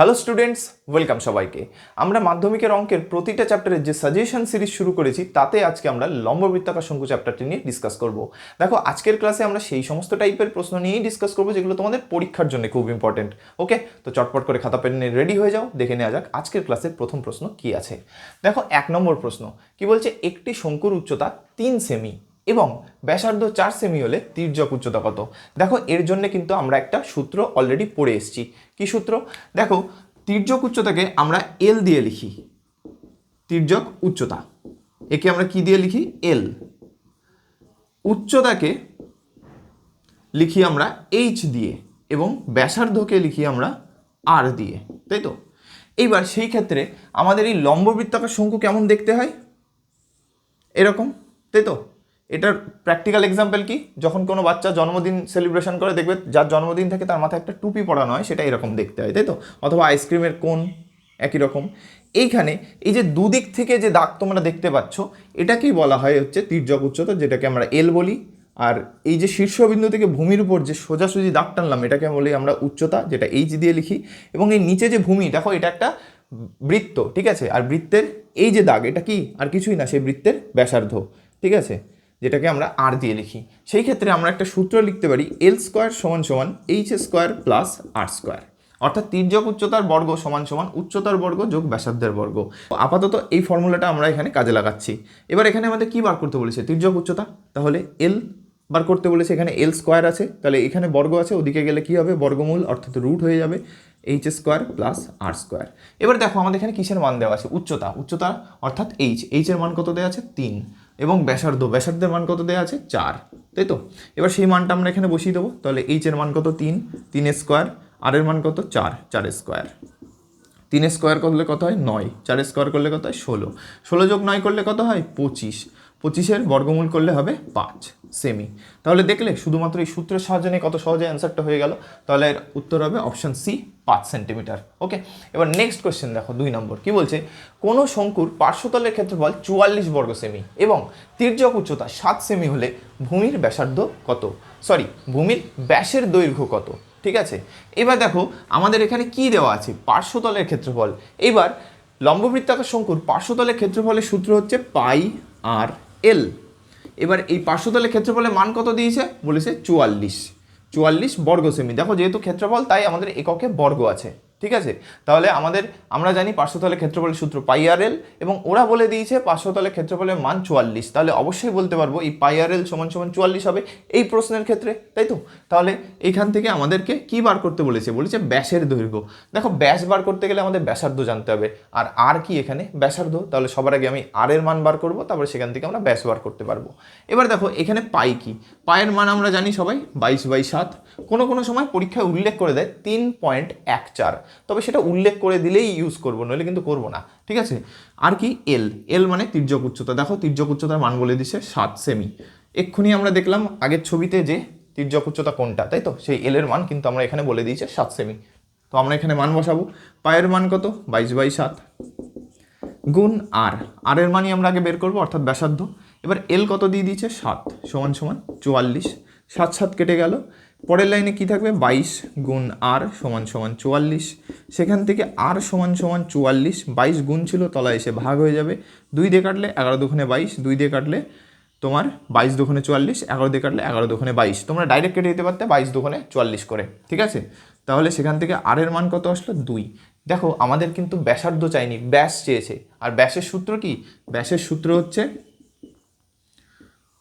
Hello students, welcome সবাইকে। আমরা মাধ্যমিকের অঙ্কের প্রতিটা চ্যাপ্টারের যে সাজেশন সিরিজ শুরু করেছি তাতে আজকে আমরা লম্ববৃত্তাকার শঙ্কু চ্যাপ্টারটি নিয়ে ডিসকাস করব। দেখো, আজকের ক্লাসে আমরা সেই সমস্ত টাইপের প্রশ্ন নিয়েই ডিসকাস করবো যেগুলো তোমাদের পরীক্ষার জন্য খুব ইম্পর্টেন্ট। ওকে, তো চটপট করে খাতা পেন নিয়ে রেডি হয়ে যাও, দেখে নেওয়া যাক আজকের ক্লাসের প্রথম প্রশ্ন কি আছে। দেখো, 1 নম্বর প্রশ্ন কি বলছে, একটি শঙ্কুর উচ্চতা 3 সেমি এবং ব্যাসার্ধ 4 সেমি হলে তির্যক উচ্চতা কত। দেখো, এর জন্য কিন্তু আমরা একটা সূত্র অলরেডি পড়ে এসেছি। কি সূত্র? দেখো, তির্যক উচ্চতাকে আমরা এল দিয়ে লিখি। তির্যক উচ্চতা একে আমরা কি দিয়ে লিখি? এল। উচ্চতাকে লিখি আমরা এইচ দিয়ে এবং ব্যাসার্ধকে লিখি আমরা আর দিয়ে, তাই তো? এইবার সেই ক্ষেত্রে আমাদের এই লম্ববৃত্তাকার শঙ্কু কেমন দেখতে হয়? এরকম, তাই তো? এটার প্র্যাকটিক্যাল এক্সাম্পল কি? যখন কোনো বাচ্চা জন্মদিন সেলিব্রেশন করে, দেখবে যার জন্মদিন থাকে তার মাথায় একটা টুপি পরানো হয়, সেটা এরকম দেখতে হয়, তাই তো? অথবা আইসক্রিমের কোন একই রকম। এইখানে এই যে দুদিক থেকে যে দাগ তোমরা দেখতে পাচ্ছ, এটাকেই বলা হয় হচ্ছে তির্যক উচ্চতা, যেটাকে আমরা এল বলি। আর এই যে শীর্ষবিন্দু থেকে ভূমির উপর যে সোজাসুজি দাগ টানলাম, এটাকে বলি আমরা উচ্চতা, যেটা এইচ দিয়ে লিখি। এবং এই নিচে যে ভূমি, দেখো এটা একটা বৃত্ত, ঠিক আছে? আর বৃত্তের এই যে দাগ, এটা কি আর কিছুই না, সেই বৃত্তের ব্যাসার্ধ, ঠিক আছে, যেটাকে আমরা আর দিয়ে লিখি। সেই ক্ষেত্রে আমরা একটা সূত্র লিখতে পারি, এল স্কোয়ার সমান সমান এইচ স্কোয়ার প্লাস আর স্কোয়ার। অর্থাৎ তির্যক উচ্চতার বর্গ সমান সমান উচ্চতার বর্গ যোগ ব্যাসার্ধের বর্গ। আপাতত এই ফর্মুলাটা আমরা এখানে কাজে লাগাচ্ছি। এবার এখানে আমাদের কি বার করতে বলেছে? তির্যক উচ্চতা, তাহলে এল বার করতে বলেছে। এখানে এল স্কোয়ার আছে, তাহলে এখানে বর্গ আছে, ওদিকে গেলে কি হবে? বর্গমূল, অর্থাৎ রুট হয়ে যাবে এইচ স্কোয়ার প্লাস আর স্কোয়ার। এবার দেখো, আমাদের এখানে কিসের মান দেওয়া আছে? উচ্চতা অর্থাৎ এইচের মান কত দেওয়া আছে? 3। এবং ব্যাসার্ধের মান কত দেওয়া আছে? 4, তাই তো? এবার সেই মানটা আমরা এখানে বসিয়ে দেবো। তাহলে এইচের মান কত? 3 স্কোয়ার। আর এর মান কত? 4 স্কোয়ার। 3 স্কোয়ার করলে কত হয়? 9। 4 স্কোয়ার করলে কত হয়? 16 যোগ 9 করলে কত হয়? 25। 25-এর বর্গমূল করলে হবে 5 সেমি। তাহলে দেখলে, শুধুমাত্র এই সূত্রের সাহায্যে নিয়ে কত সহজে অ্যান্সারটা হয়ে গেল। তাহলে এর উত্তর হবে অপশন সি, 5 সেন্টিমিটার। ওকে, এবার নেক্সট কোয়েশ্চেন দেখো, 2 নম্বর কি বলছে, কোনো শঙ্কুর পার্শ্বতলের ক্ষেত্রফল 44 বর্গ সেমি এবং তির্যক উচ্চতা 7 সেমি হলে ভূমির ব্যাসার্ধ কত? ভূমির ব্যাসের দৈর্ঘ্য কত? ঠিক আছে, এবার দেখো আমাদের এখানে কি দেওয়া আছে? পার্শ্বতলের ক্ষেত্রফল। এবার লম্ববৃত্তাকার শঙ্কুর পার্শ্বতলের ক্ষেত্রফলের সূত্র হচ্ছে পাই আর এল। এবার এই পার্শ্বতলের ক্ষেত্রফলের মান কত দিয়েছে? বলেছে 44 বর্গ সেমি। দেখো, যেহেতু ক্ষেত্রফল তাই আমাদের এককে বর্গ আছে, ঠিক আছে? তাহলে আমরা জানি পার্শ্বতলের ক্ষেত্রফলের সূত্র পাই আর এল, এবং ওরা বলে দিয়েছে পার্শ্বতলের ক্ষেত্রফলের মান 44। তাহলে অবশ্যই বলতে পারবো এই পাই আর এল সমান সমান 44 হবে এই প্রশ্নের ক্ষেত্রে, তাই তো? তাহলে এইখান থেকে আমাদেরকে কি বার করতে বলেছে? বলেছে ব্যাসের দৈর্ঘ্য। দেখো, ব্যাস বার করতে গেলে আমাদের ব্যাসার্ধ জানতে হবে, আর কি এখানে? ব্যাসার্ধ। তাহলে সবার আগে আমি আর এর মান বার করবো, তারপরে সেখান থেকে আমরা ব্যাস বার করতে পারবো। এবার দেখো, এখানে পাই কি? পায়ের মান আমরা জানি সবাই 22/7। কোনো সময় পরীক্ষায় উল্লেখ করে দেয় 3.14, তবে সেটা উল্লেখ করে দিলেই ইউজ করবো, নইলে কিন্তু করবো না, ঠিক আছে? আর কি? এল মানে তির্যক উচ্চতা। দেখো, তির্যক উচ্চতার মান বলে দিছে 7 সেমি। এক্ষুনি আমরা দেখলাম আগের ছবিতে যে তির্যক উচ্চতা কোনটা, তাই তো? সেই এল এর মান কিন্তু আমরা এখানে বলে দিয়েছে 7 সেমি। তো আমরা এখানে মান বসাবো। পায়ের মান কত? 22/7 গুণ আর এর মানই আমরা আগে বের করবো, অর্থাৎ ব্যাসার্ধ। এবার এল কত দিয়ে দিয়েছে? 7 সমান সমান 44। 7 কেটে গেল। পরের লাইনে কি থাকবে? 22 গুণ আর সমান সমান 44। সেখান থেকে আর সমান সমান 44, 22 গুণ ছিল, তলায় এসে ভাগ হয়ে যাবে। 2 দিয়ে কাটলে 11 দুগুণে 22, 2 দিয়ে কাটলে তোমার 22 দুগুণে 44, 11 দিয়ে কাটলে 11 দুগুণে 22। তোমরা ডাইরেক্ট কেটে দিতে পারতে 22 দুগুণে 44 করে, ঠিক আছে? তাহলে সেখান থেকে আর এর মান কত আসলো? 2। দেখো, আমাদের কিন্তু ব্যাসার্ধ চাইনি, ব্যাস চেয়েছে। আর ব্যাসের সূত্র কি? ব্যাসের সূত্র হচ্ছে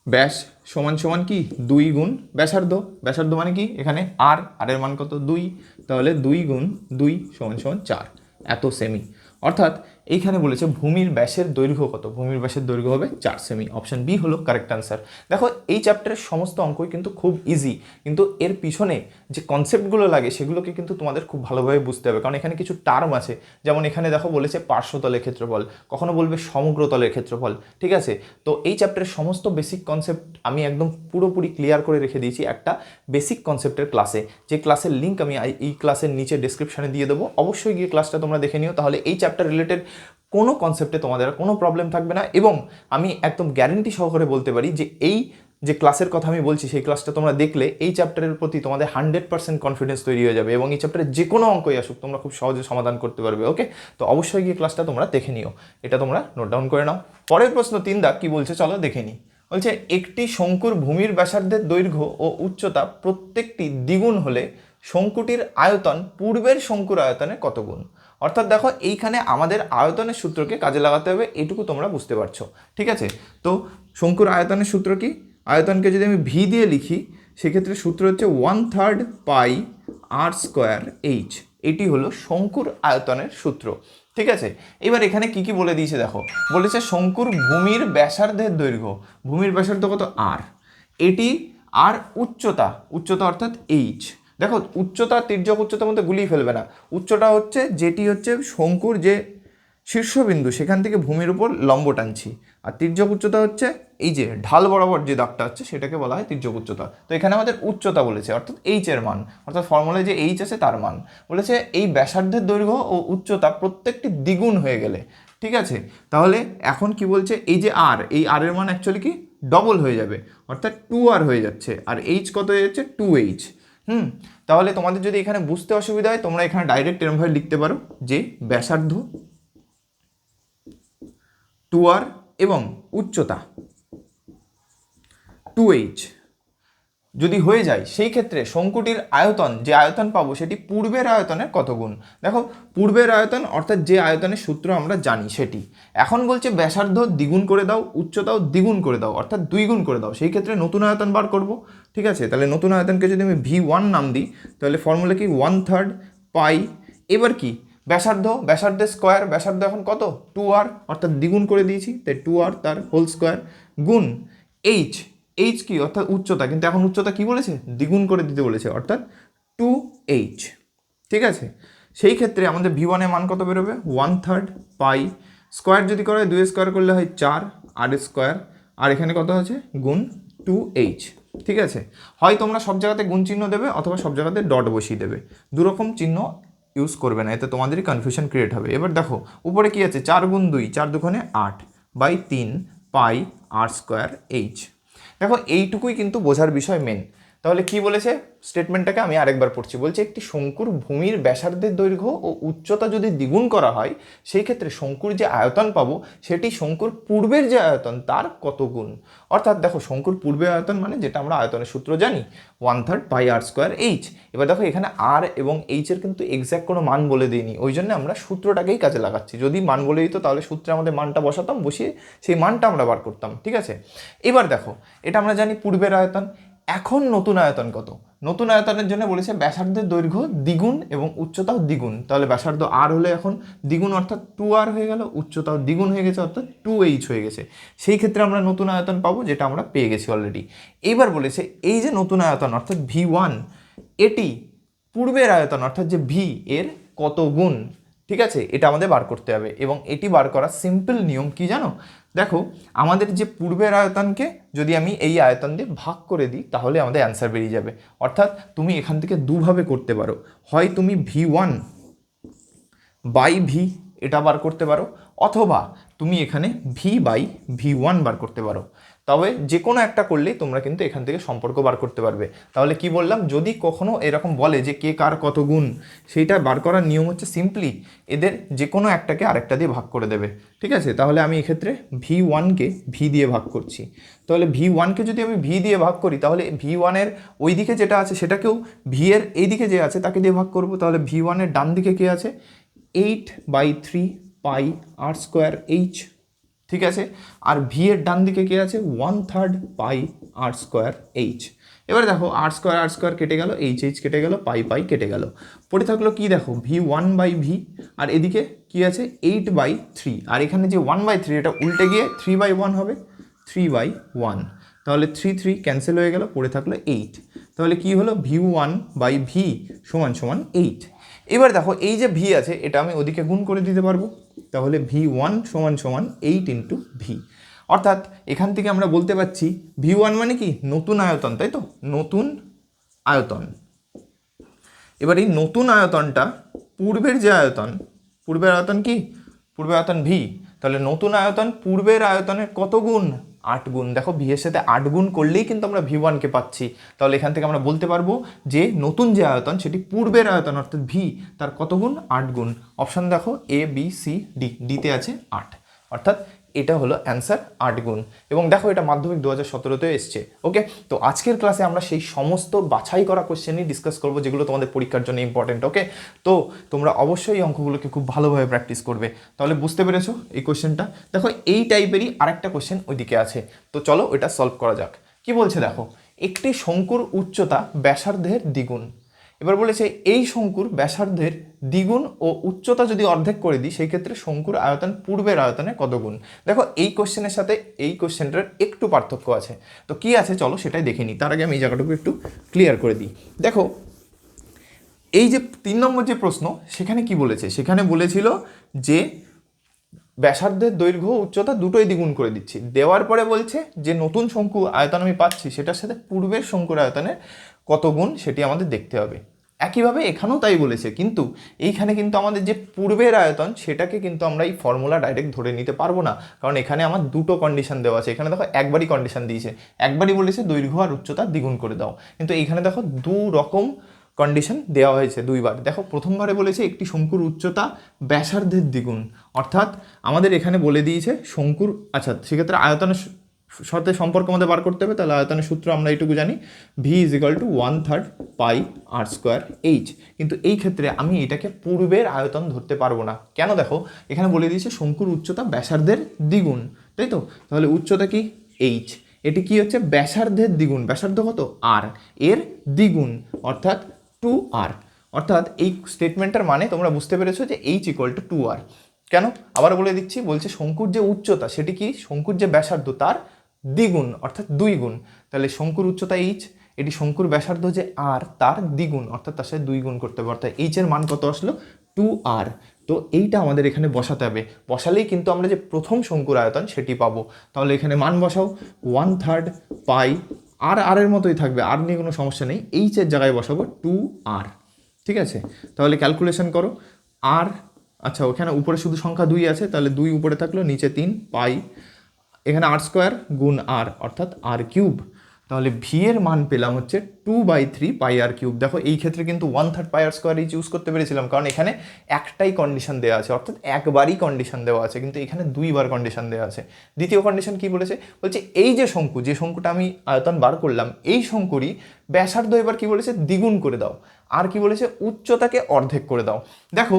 ব্যাস সমান সমান কি? 2 গুণ ব্যাসার্ধ মানে কি? এখানে আর এর মান কত? 2। তাহলে 2 গুণ 2 সমান সমান 4, এত সেমি। অর্থাৎ এইখানে বলেছে ভূমির ব্যাসের দৈর্ঘ্য কত? ভূমির ব্যাসের দৈর্ঘ্য হবে 4 সেমি। অপশন বি হলো কারেক্ট আনসার। দেখো, এই চ্যাপ্টারের সমস্ত অঙ্কই কিন্তু খুব ইজি, কিন্তু এর পিছনে যে কনসেপ্টগুলো লাগে সেগুলোকে কিন্তু তোমাদের খুব ভালোভাবে বুঝতে হবে, কারণ এখানে কিছু টার্ম আছে। যেমন এখানে দেখো বলেছে পার্শ্বতলের ক্ষেত্রফল, কখনো বলবে সমগ্র তলের ক্ষেত্রফল, ঠিক আছে? তো এই চ্যাপ্টারের সমস্ত বেসিক কনসেপ্ট আমি একদম পুরোপুরি ক্লিয়ার করে রেখে দিয়েছি একটা বেসিক কনসেপ্টের ক্লাসে, যে ক্লাসের লিঙ্ক আমি এই ক্লাসের নিচে ডেসক্রিপশনে দিয়ে দেবো। অবশ্যই গিয়ে ক্লাসটা তোমরা দেখে নিও, তাহলে এই চ্যাপ্টার রিলেটেড কোনো কনসেপ্টে তোমাদের কোনো প্রবলেম থাকবে না। এবং আমি একদম গ্যারেন্টি সহকারে বলতে পারি যে এই যে ক্লাসের কথা আমি বলছি সেই ক্লাসটা তোমরা দেখলে এই চ্যাপ্টারের প্রতি তোমাদের 100% কনফিডেন্স তৈরি হয়ে যাবে এবং এই চ্যাপ্টারে যে কোনো অঙ্কই আসুক তোমরা খুব সহজে সমাধান করতে পারবে। ওকে, তো অবশ্যই গিয়ে ক্লাসটা তোমরা দেখে নিও, এটা তোমরা নোট ডাউন করে নাও। পরের প্রশ্ন 3 দাগ কি বলছে চলো দেখে নিই। বলছে একটি শঙ্কুর ভূমির ব্যাসার্ধের দৈর্ঘ্য ও উচ্চতা প্রত্যেকটি দ্বিগুণ হলে শঙ্কুটির আয়তন পূর্বের শঙ্কুর আয়তনের কত গুণ? অর্থাৎ দেখো এইখানে আমাদের আয়তনের সূত্রকে কাজে লাগাতে হবে, এটুকু তোমরা বুঝতে পারছো। ঠিক আছে, তো শঙ্কুর আয়তনের সূত্র কি? আয়তনকে যদি আমি ভি দিয়ে লিখি সেক্ষেত্রে সূত্র হচ্ছে 1/3 পাই আর স্কোয়ার এইচ, এটি হলো শঙ্কুর আয়তনের সূত্র। ঠিক আছে, এবার এখানে কি কি বলে দিয়েছে দেখো, বলেছে শঙ্কুর ভূমির ব্যাসার্ধের দৈর্ঘ্য, ভূমির ব্যাসার্ধ কত আর, এটি আর উচ্চতা, উচ্চতা অর্থাৎ এইচ। দেখো উচ্চতা তির্যক উচ্চতার মধ্যে গুলিয়ে ফেলবে না, উচ্চতা হচ্ছে যেটি হচ্ছে শঙ্কুর যে শীর্ষবিন্দু সেখান থেকে ভূমির উপর লম্ব টানছি, আর তির্যক উচ্চতা হচ্ছে এই যে ঢাল বরাবর যে দাগটা হচ্ছে সেটাকে বলা হয় তির্যক উচ্চতা। তো এখানে আমাদের উচ্চতা বলেছে অর্থাৎ এইচ এর মান, অর্থাৎ ফর্মুলায় যে এইচ আছে তার মান বলেছে। এই ব্যাসার্ধের দৈর্ঘ্য ও উচ্চতা প্রত্যেকটি দ্বিগুণ হয়ে গেলে, ঠিক আছে, তাহলে এখন কি বলছে, এই যে আর, এই আর এর মান অ্যাকচুয়ালি কি ডবল হয়ে যাবে, অর্থাৎ 2r হয়ে যাচ্ছে, আর এইচ কত হয়ে যাচ্ছে 2h। তাহলে তোমাদের যদি এখানে বুঝতে অসুবিধা হয় তোমরা এখানে ডাইরেক্ট এরমভাবে লিখতে পারো যে ব্যাসার্ধ 2r এবং উচ্চতা 2h যদি হয়ে যায় সেই ক্ষেত্রে শঙ্কুটির আয়তন, যে আয়তন পাবো সেটি পূর্বের আয়তনের কত গুণ। দেখো পূর্বের আয়তন অর্থাৎ যে আয়তনের সূত্র আমরা জানি সেটি, এখন বলছে ব্যাসার্ধ দ্বিগুণ করে দাও, উচ্চতাও দ্বিগুণ করে দাও অর্থাৎ 2 গুণ করে দাও, সেই ক্ষেত্রে নতুন আয়তন বার করব। ঠিক আছে, তাহলে নতুন আয়তনকে যদি আমি V1 নাম দিই তাহলে ফর্মুলা কি 1/3 পাই, এবার কি ব্যাসার্ধ, ব্যাসার্ধের স্কোয়ার, ব্যাসার্ধ এখন কত 2r অর্থাৎ দ্বিগুণ করে দিয়েছি তাই 2r তার হোল স্কোয়ার গুণ এইচ, এইচ কি অর্থাৎ উচ্চতা, কিন্তু এখন উচ্চতা কি বলেছে দ্বিগুণ করে দিতে বলেছে অর্থাৎ 2h। ঠিক আছে, সেই ক্ষেত্রে আমাদের V1 এর মান কত বেরোবে 1/3 পাই, স্কোয়ার যদি করা হয় 2 স্কোয়ার করলে হয় 4 আর স্কোয়ার, আর এখানে কত আছে গুণ 2h। ঠিক আছে, হয় তোমরা সব জায়গাতে গুণ চিহ্ন দেবে অথবা সব জায়গাতে ডট বসিয়ে দেবে, দুরকম চিহ্ন ইউজ করবে না, এতে তোমাদেরই কনফিউশন ক্রিয়েট হবে। এবার দেখো উপরে কি আছে 4 গুণ 2, 4 দুগুণে 8 by 3 pi r square h. দেখো এইটুকুই কিন্তু বোঝার বিষয় মেন। তাহলে কি বলেছে স্টেটমেন্টটাকে আমি আরেকবার পড়ছি, বলছে একটি শঙ্কুর ভূমির ব্যাসার্ধের দৈর্ঘ্য ও উচ্চতা যদি দ্বিগুণ করা হয় সেই ক্ষেত্রে শঙ্কুর যে আয়তন পাবো সেটি শঙ্কুর পূর্বের যে আয়তন তার কত গুণ। অর্থাৎ দেখো শঙ্কুর পূর্বের আয়তন মানে যেটা আমরা আয়তনের সূত্র জানি 1/3 পাই আর স্কোয়ার এইচ। এবার দেখো এখানে আর এবং এইচের কিন্তু এক্স্যাক্ট কোনো মান বলে দিইনি, ওই জন্য আমরা সূত্রটাকেই কাজে লাগাচ্ছি, যদি মান বলে দিত তাহলে সূত্রে আমাদের মানটা বসাতাম, বসিয়ে সেই মানটা আমরা বার করতাম। ঠিক আছে, এবার দেখো এটা আমরা জানি পূর্বের আয়তন, এখন নতুন আয়তন কত, নতুন আয়তনের জন্য বলেছে ব্যাসার্ধের দৈর্ঘ্য দ্বিগুণ এবং উচ্চতাও দ্বিগুণ, তাহলে ব্যাসার্ধ আর হলে এখন দ্বিগুণ অর্থাৎ 2r হয়ে গেল, উচ্চতাও দ্বিগুণ হয়ে গেছে অর্থাৎ 2h হয়ে গেছে, সেই ক্ষেত্রে আমরা নতুন আয়তন পাবো যেটা আমরা পেয়ে গেছি অলরেডি। এইবার বলেছে এই যে নতুন আয়তন অর্থাৎ V1 এটি পূর্বের আয়তন অর্থাৎ যে V এর কত গুণ। ঠিক আছে, এটা আমাদের বার করতে হবে এবং এটি বার করার সিম্পল নিয়ম কি জানো, দেখো আমাদের যে পূর্বের আয়তনকে যদি আমি এই আয়তন দিয়ে ভাগ করে দিই তাহলে আমাদের অ্যান্সার বেরিয়ে যাবে। অর্থাৎ তুমি এখান থেকে দুভাবে করতে পারো, হয় তুমি V1 বাই V এটা বার করতে পারো, অথবা তুমি এখানে V বাই V1 বার করতে পারো, তবে যে কোনো একটা করলেই তোমরা কিন্তু এখান থেকে সম্পর্ক বার করতে পারবে। তাহলে কি বললাম, যদি কখনো এরকম বলে যে কে কার কত গুণ, সেইটা বার করার নিয়ম হচ্ছে সিম্পলি এদের যে কোনো একটাকে আরেকটা দিয়ে ভাগ করে দেবে। ঠিক আছে, তাহলে আমি এক্ষেত্রে V1কে V দিয়ে ভাগ করছি, তাহলে V1কে যদি আমি V দিয়ে ভাগ করি তাহলে V1-এর ওই দিকে যেটা আছে সেটাকেও V এর এই দিকে যে আছে তাকে দিয়ে ভাগ করব, তাহলে V1-এর ডান দিকে কে আছে 8/3 পাই আর স্কোয়ার এইচ। ঠিক আছে, আর ভি এর ডান দিকে কে আছে 1/3 পাই আর স্কোয়ার এইচ। এবার দেখো আর স্কোয়ার কেটে গেল, এইচ কেটে গেল, পাই কেটে গেল, পড়ে থাকলো কি দেখো V1 বাই V, আর এদিকে কি আছে 8/3, আর এখানে যে 1/3 এটা উল্টে গিয়ে 3/1 হবে, 3/1, তাহলে 3 ক্যান্সেল হয়ে গেল, পড়ে থাকলো 8, তাহলে কি হলো V1 বাই V সমান 8। এবার দেখো এই যে V আছে এটা আমি ওদিকে গুণ করে দিতে পারবো, তাহলে V1 সমান 8 ইন্টু V, অর্থাৎ এখান থেকে আমরা বলতে পারছি V1 মানে কি নতুন আয়তন, তাই তো নতুন আয়তন। এবার এই নতুন আয়তনটা পূর্বের যে আয়তন, পূর্বের আয়তন কি পূর্বের আয়তন V, তাহলে নতুন আয়তন পূর্বের আয়তনের কত গুণ 8 গুণ। দেখো ভি এর সাথে 8 গুণ করলেই কিন্তু আমরা V1 কে পাচ্ছি। তাহলে এখান থেকে আমরা বলতে পারবো যে নতুন যে আয়তন সেটি পূর্বের আয়তন অর্থাৎ ভি তার কত গুণ? 8 গুণ। অপশান দেখো A B C D, ডিতে আছে 8, অর্থাৎ এটা হলো অ্যান্সার 8 গুণ। এবং দেখো এটা মাধ্যমিক 2017-তে এসছে। ওকে, তো আজকের ক্লাসে আমরা সেই সমস্ত বাছাই করা কোশ্চেনই ডিসকাস করবো যেগুলো তোমাদের পরীক্ষার জন্য ইম্পর্টেন্ট। ওকে, তো তোমরা অবশ্যই অঙ্কগুলোকে খুব ভালোভাবে প্র্যাকটিস করবে। তাহলে বুঝতে পেরেছো এই কোশ্চেনটা? দেখো এই টাইপেরই আরেকটা কোশ্চেন ওইদিকে আছে, তো চলো ওইটা সলভ করা যাক। কি বলছে দেখো, একটি শঙ্কুর উচ্চতা ব্যাসার্ধের দ্বিগুণ। এবার বলেছে এই শঙ্কুর ব্যাসার্ধের দ্বিগুণ ও উচ্চতা যদি অর্ধেক করে দিই সেই ক্ষেত্রে শঙ্কুর আয়তন পূর্বের আয়তনে কত গুণ। দেখো এই কোশ্চেনের সাথে এই কোশ্চেনটার একটু পার্থক্য আছে, তো কি আছে চলো সেটাই দেখে নিই। তার আগে আমি এই জায়গাটুকু একটু ক্লিয়ার করে দিই। দেখো এই যে 3 নম্বর যে প্রশ্ন, সেখানে কি বলেছে? সেখানে বলেছিল যে ব্যাসার্ধের দৈর্ঘ্য উচ্চতা দুটোই দ্বিগুণ করে দিচ্ছি, দেওয়ার পরে বলছে যে নতুন শঙ্কু আয়তন আমি পাচ্ছি সেটার সাথে পূর্বের শঙ্কুর আয়তনের কত গুণ সেটি আমাদের দেখতে হবে। একইভাবে এখানেও তাই বলেছে, কিন্তু এইখানে কিন্তু আমাদের যে পূর্বের আয়তন সেটাকে কিন্তু আমরা এই ফর্মুলা ডাইরেক্ট ধরে নিতে পারবো না, কারণ এখানে আমার দুটো কন্ডিশন দেওয়া আছে। এখানে দেখো একবারই কন্ডিশন দিয়েছে, একবারই বলেছে দৈর্ঘ্য আর উচ্চতা দ্বিগুণ করে দাও, কিন্তু এইখানে দেখো দু রকম কন্ডিশন দেওয়া হয়েছে দুইবার। দেখো প্রথমবারে বলেছে একটি শঙ্কুর উচ্চতা ব্যাসার্ধের দ্বিগুণ, অর্থাৎ আমাদের এখানে বলে দিয়েছে শঙ্কুর, আচ্ছা সেক্ষেত্রে আয়তনের সাথে সম্পর্ক আমাদের বার করতে হবে। তাহলে আয়তনের সূত্র আমরা এইটুকু জানি, V is equal to 1/3 pi r square h. কিন্তু এই ক্ষেত্রে আমি এটাকে পূর্বের আয়তন ধরতে পারবো না। কেন? দেখো এখানে বলে দিয়েছে শঙ্কুর উচ্চতা ব্যাসার্ধের দ্বিগুণ, তাই তো? তাহলে উচ্চতা কি? এইচ। এটি কি হচ্ছে? ব্যাসার্ধের দ্বিগুণ। ব্যাসার্ধ কত? আর, এর দ্বিগুণ অর্থাৎ 2r। অর্থাৎ এই স্টেটমেন্টটার মানে তোমরা বুঝতে পেরেছো যে এইচ ইকুয়াল টু 2r। কেন? আবার বলে দিচ্ছি, বলছে শঙ্কুর যে উচ্চতা সেটি কি? শঙ্কুর যে ব্যাসার্ধ তার দ্বিগুণ অর্থাৎ 2 গুণ। তাহলে শঙ্কুর উচ্চতা এইচ, এটি শঙ্কুর ব্যাসার্ধ যে আর তার দ্বিগুণ অর্থাৎ তার সাথে 2 গুণ করতে হবে, অর্থাৎ এইচ এর মান কত আসলো? 2r। তো এইটা আমাদের এখানে বসাতে হবে, বসালেই কিন্তু আমরা যে প্রথম শঙ্কুর আয়তন সেটি পাবো। তাহলে এখানে মান বসাও, 1/3 পাই আর আর এর মতোই থাকবে, আর নিয়ে কোনো সমস্যা নেই। এইচের জায়গায় বসাবো 2r, ঠিক আছে? তাহলে ক্যালকুলেশন করো। আর আচ্ছা ওখানে উপরে শুধু সংখ্যা 2 আছে, তাহলে 2 উপরে থাকলো, নিচে 3 পাই, এখানে আর স্কোয়ার গুণ আর অর্থাৎ আর কিউব। তাহলে ভি এর মান পেলাম হচ্ছে 2/3 পাই আর কিউব। দেখো এই ক্ষেত্রে কিন্তু 1/3 পাই আর স্কোয়ার চুজ করতে পেরেছিলাম, কারণ এখানে একটাই কন্ডিশন দেওয়া আছে, অর্থাৎ একবারই কন্ডিশন দেওয়া আছে, কিন্তু এখানে 2বার কন্ডিশন দেওয়া আছে। দ্বিতীয় কন্ডিশন কি বলেছে? বলছে এই যে শঙ্কু, যে শঙ্কুটা আমি আয়তন বার করলাম, এই শঙ্কুরই ব্যাসার্ধ এবার কি বলেছে? দ্বিগুণ করে দাও। আর কি বলেছে? উচ্চতাকে অর্ধেক করে দাও। দেখো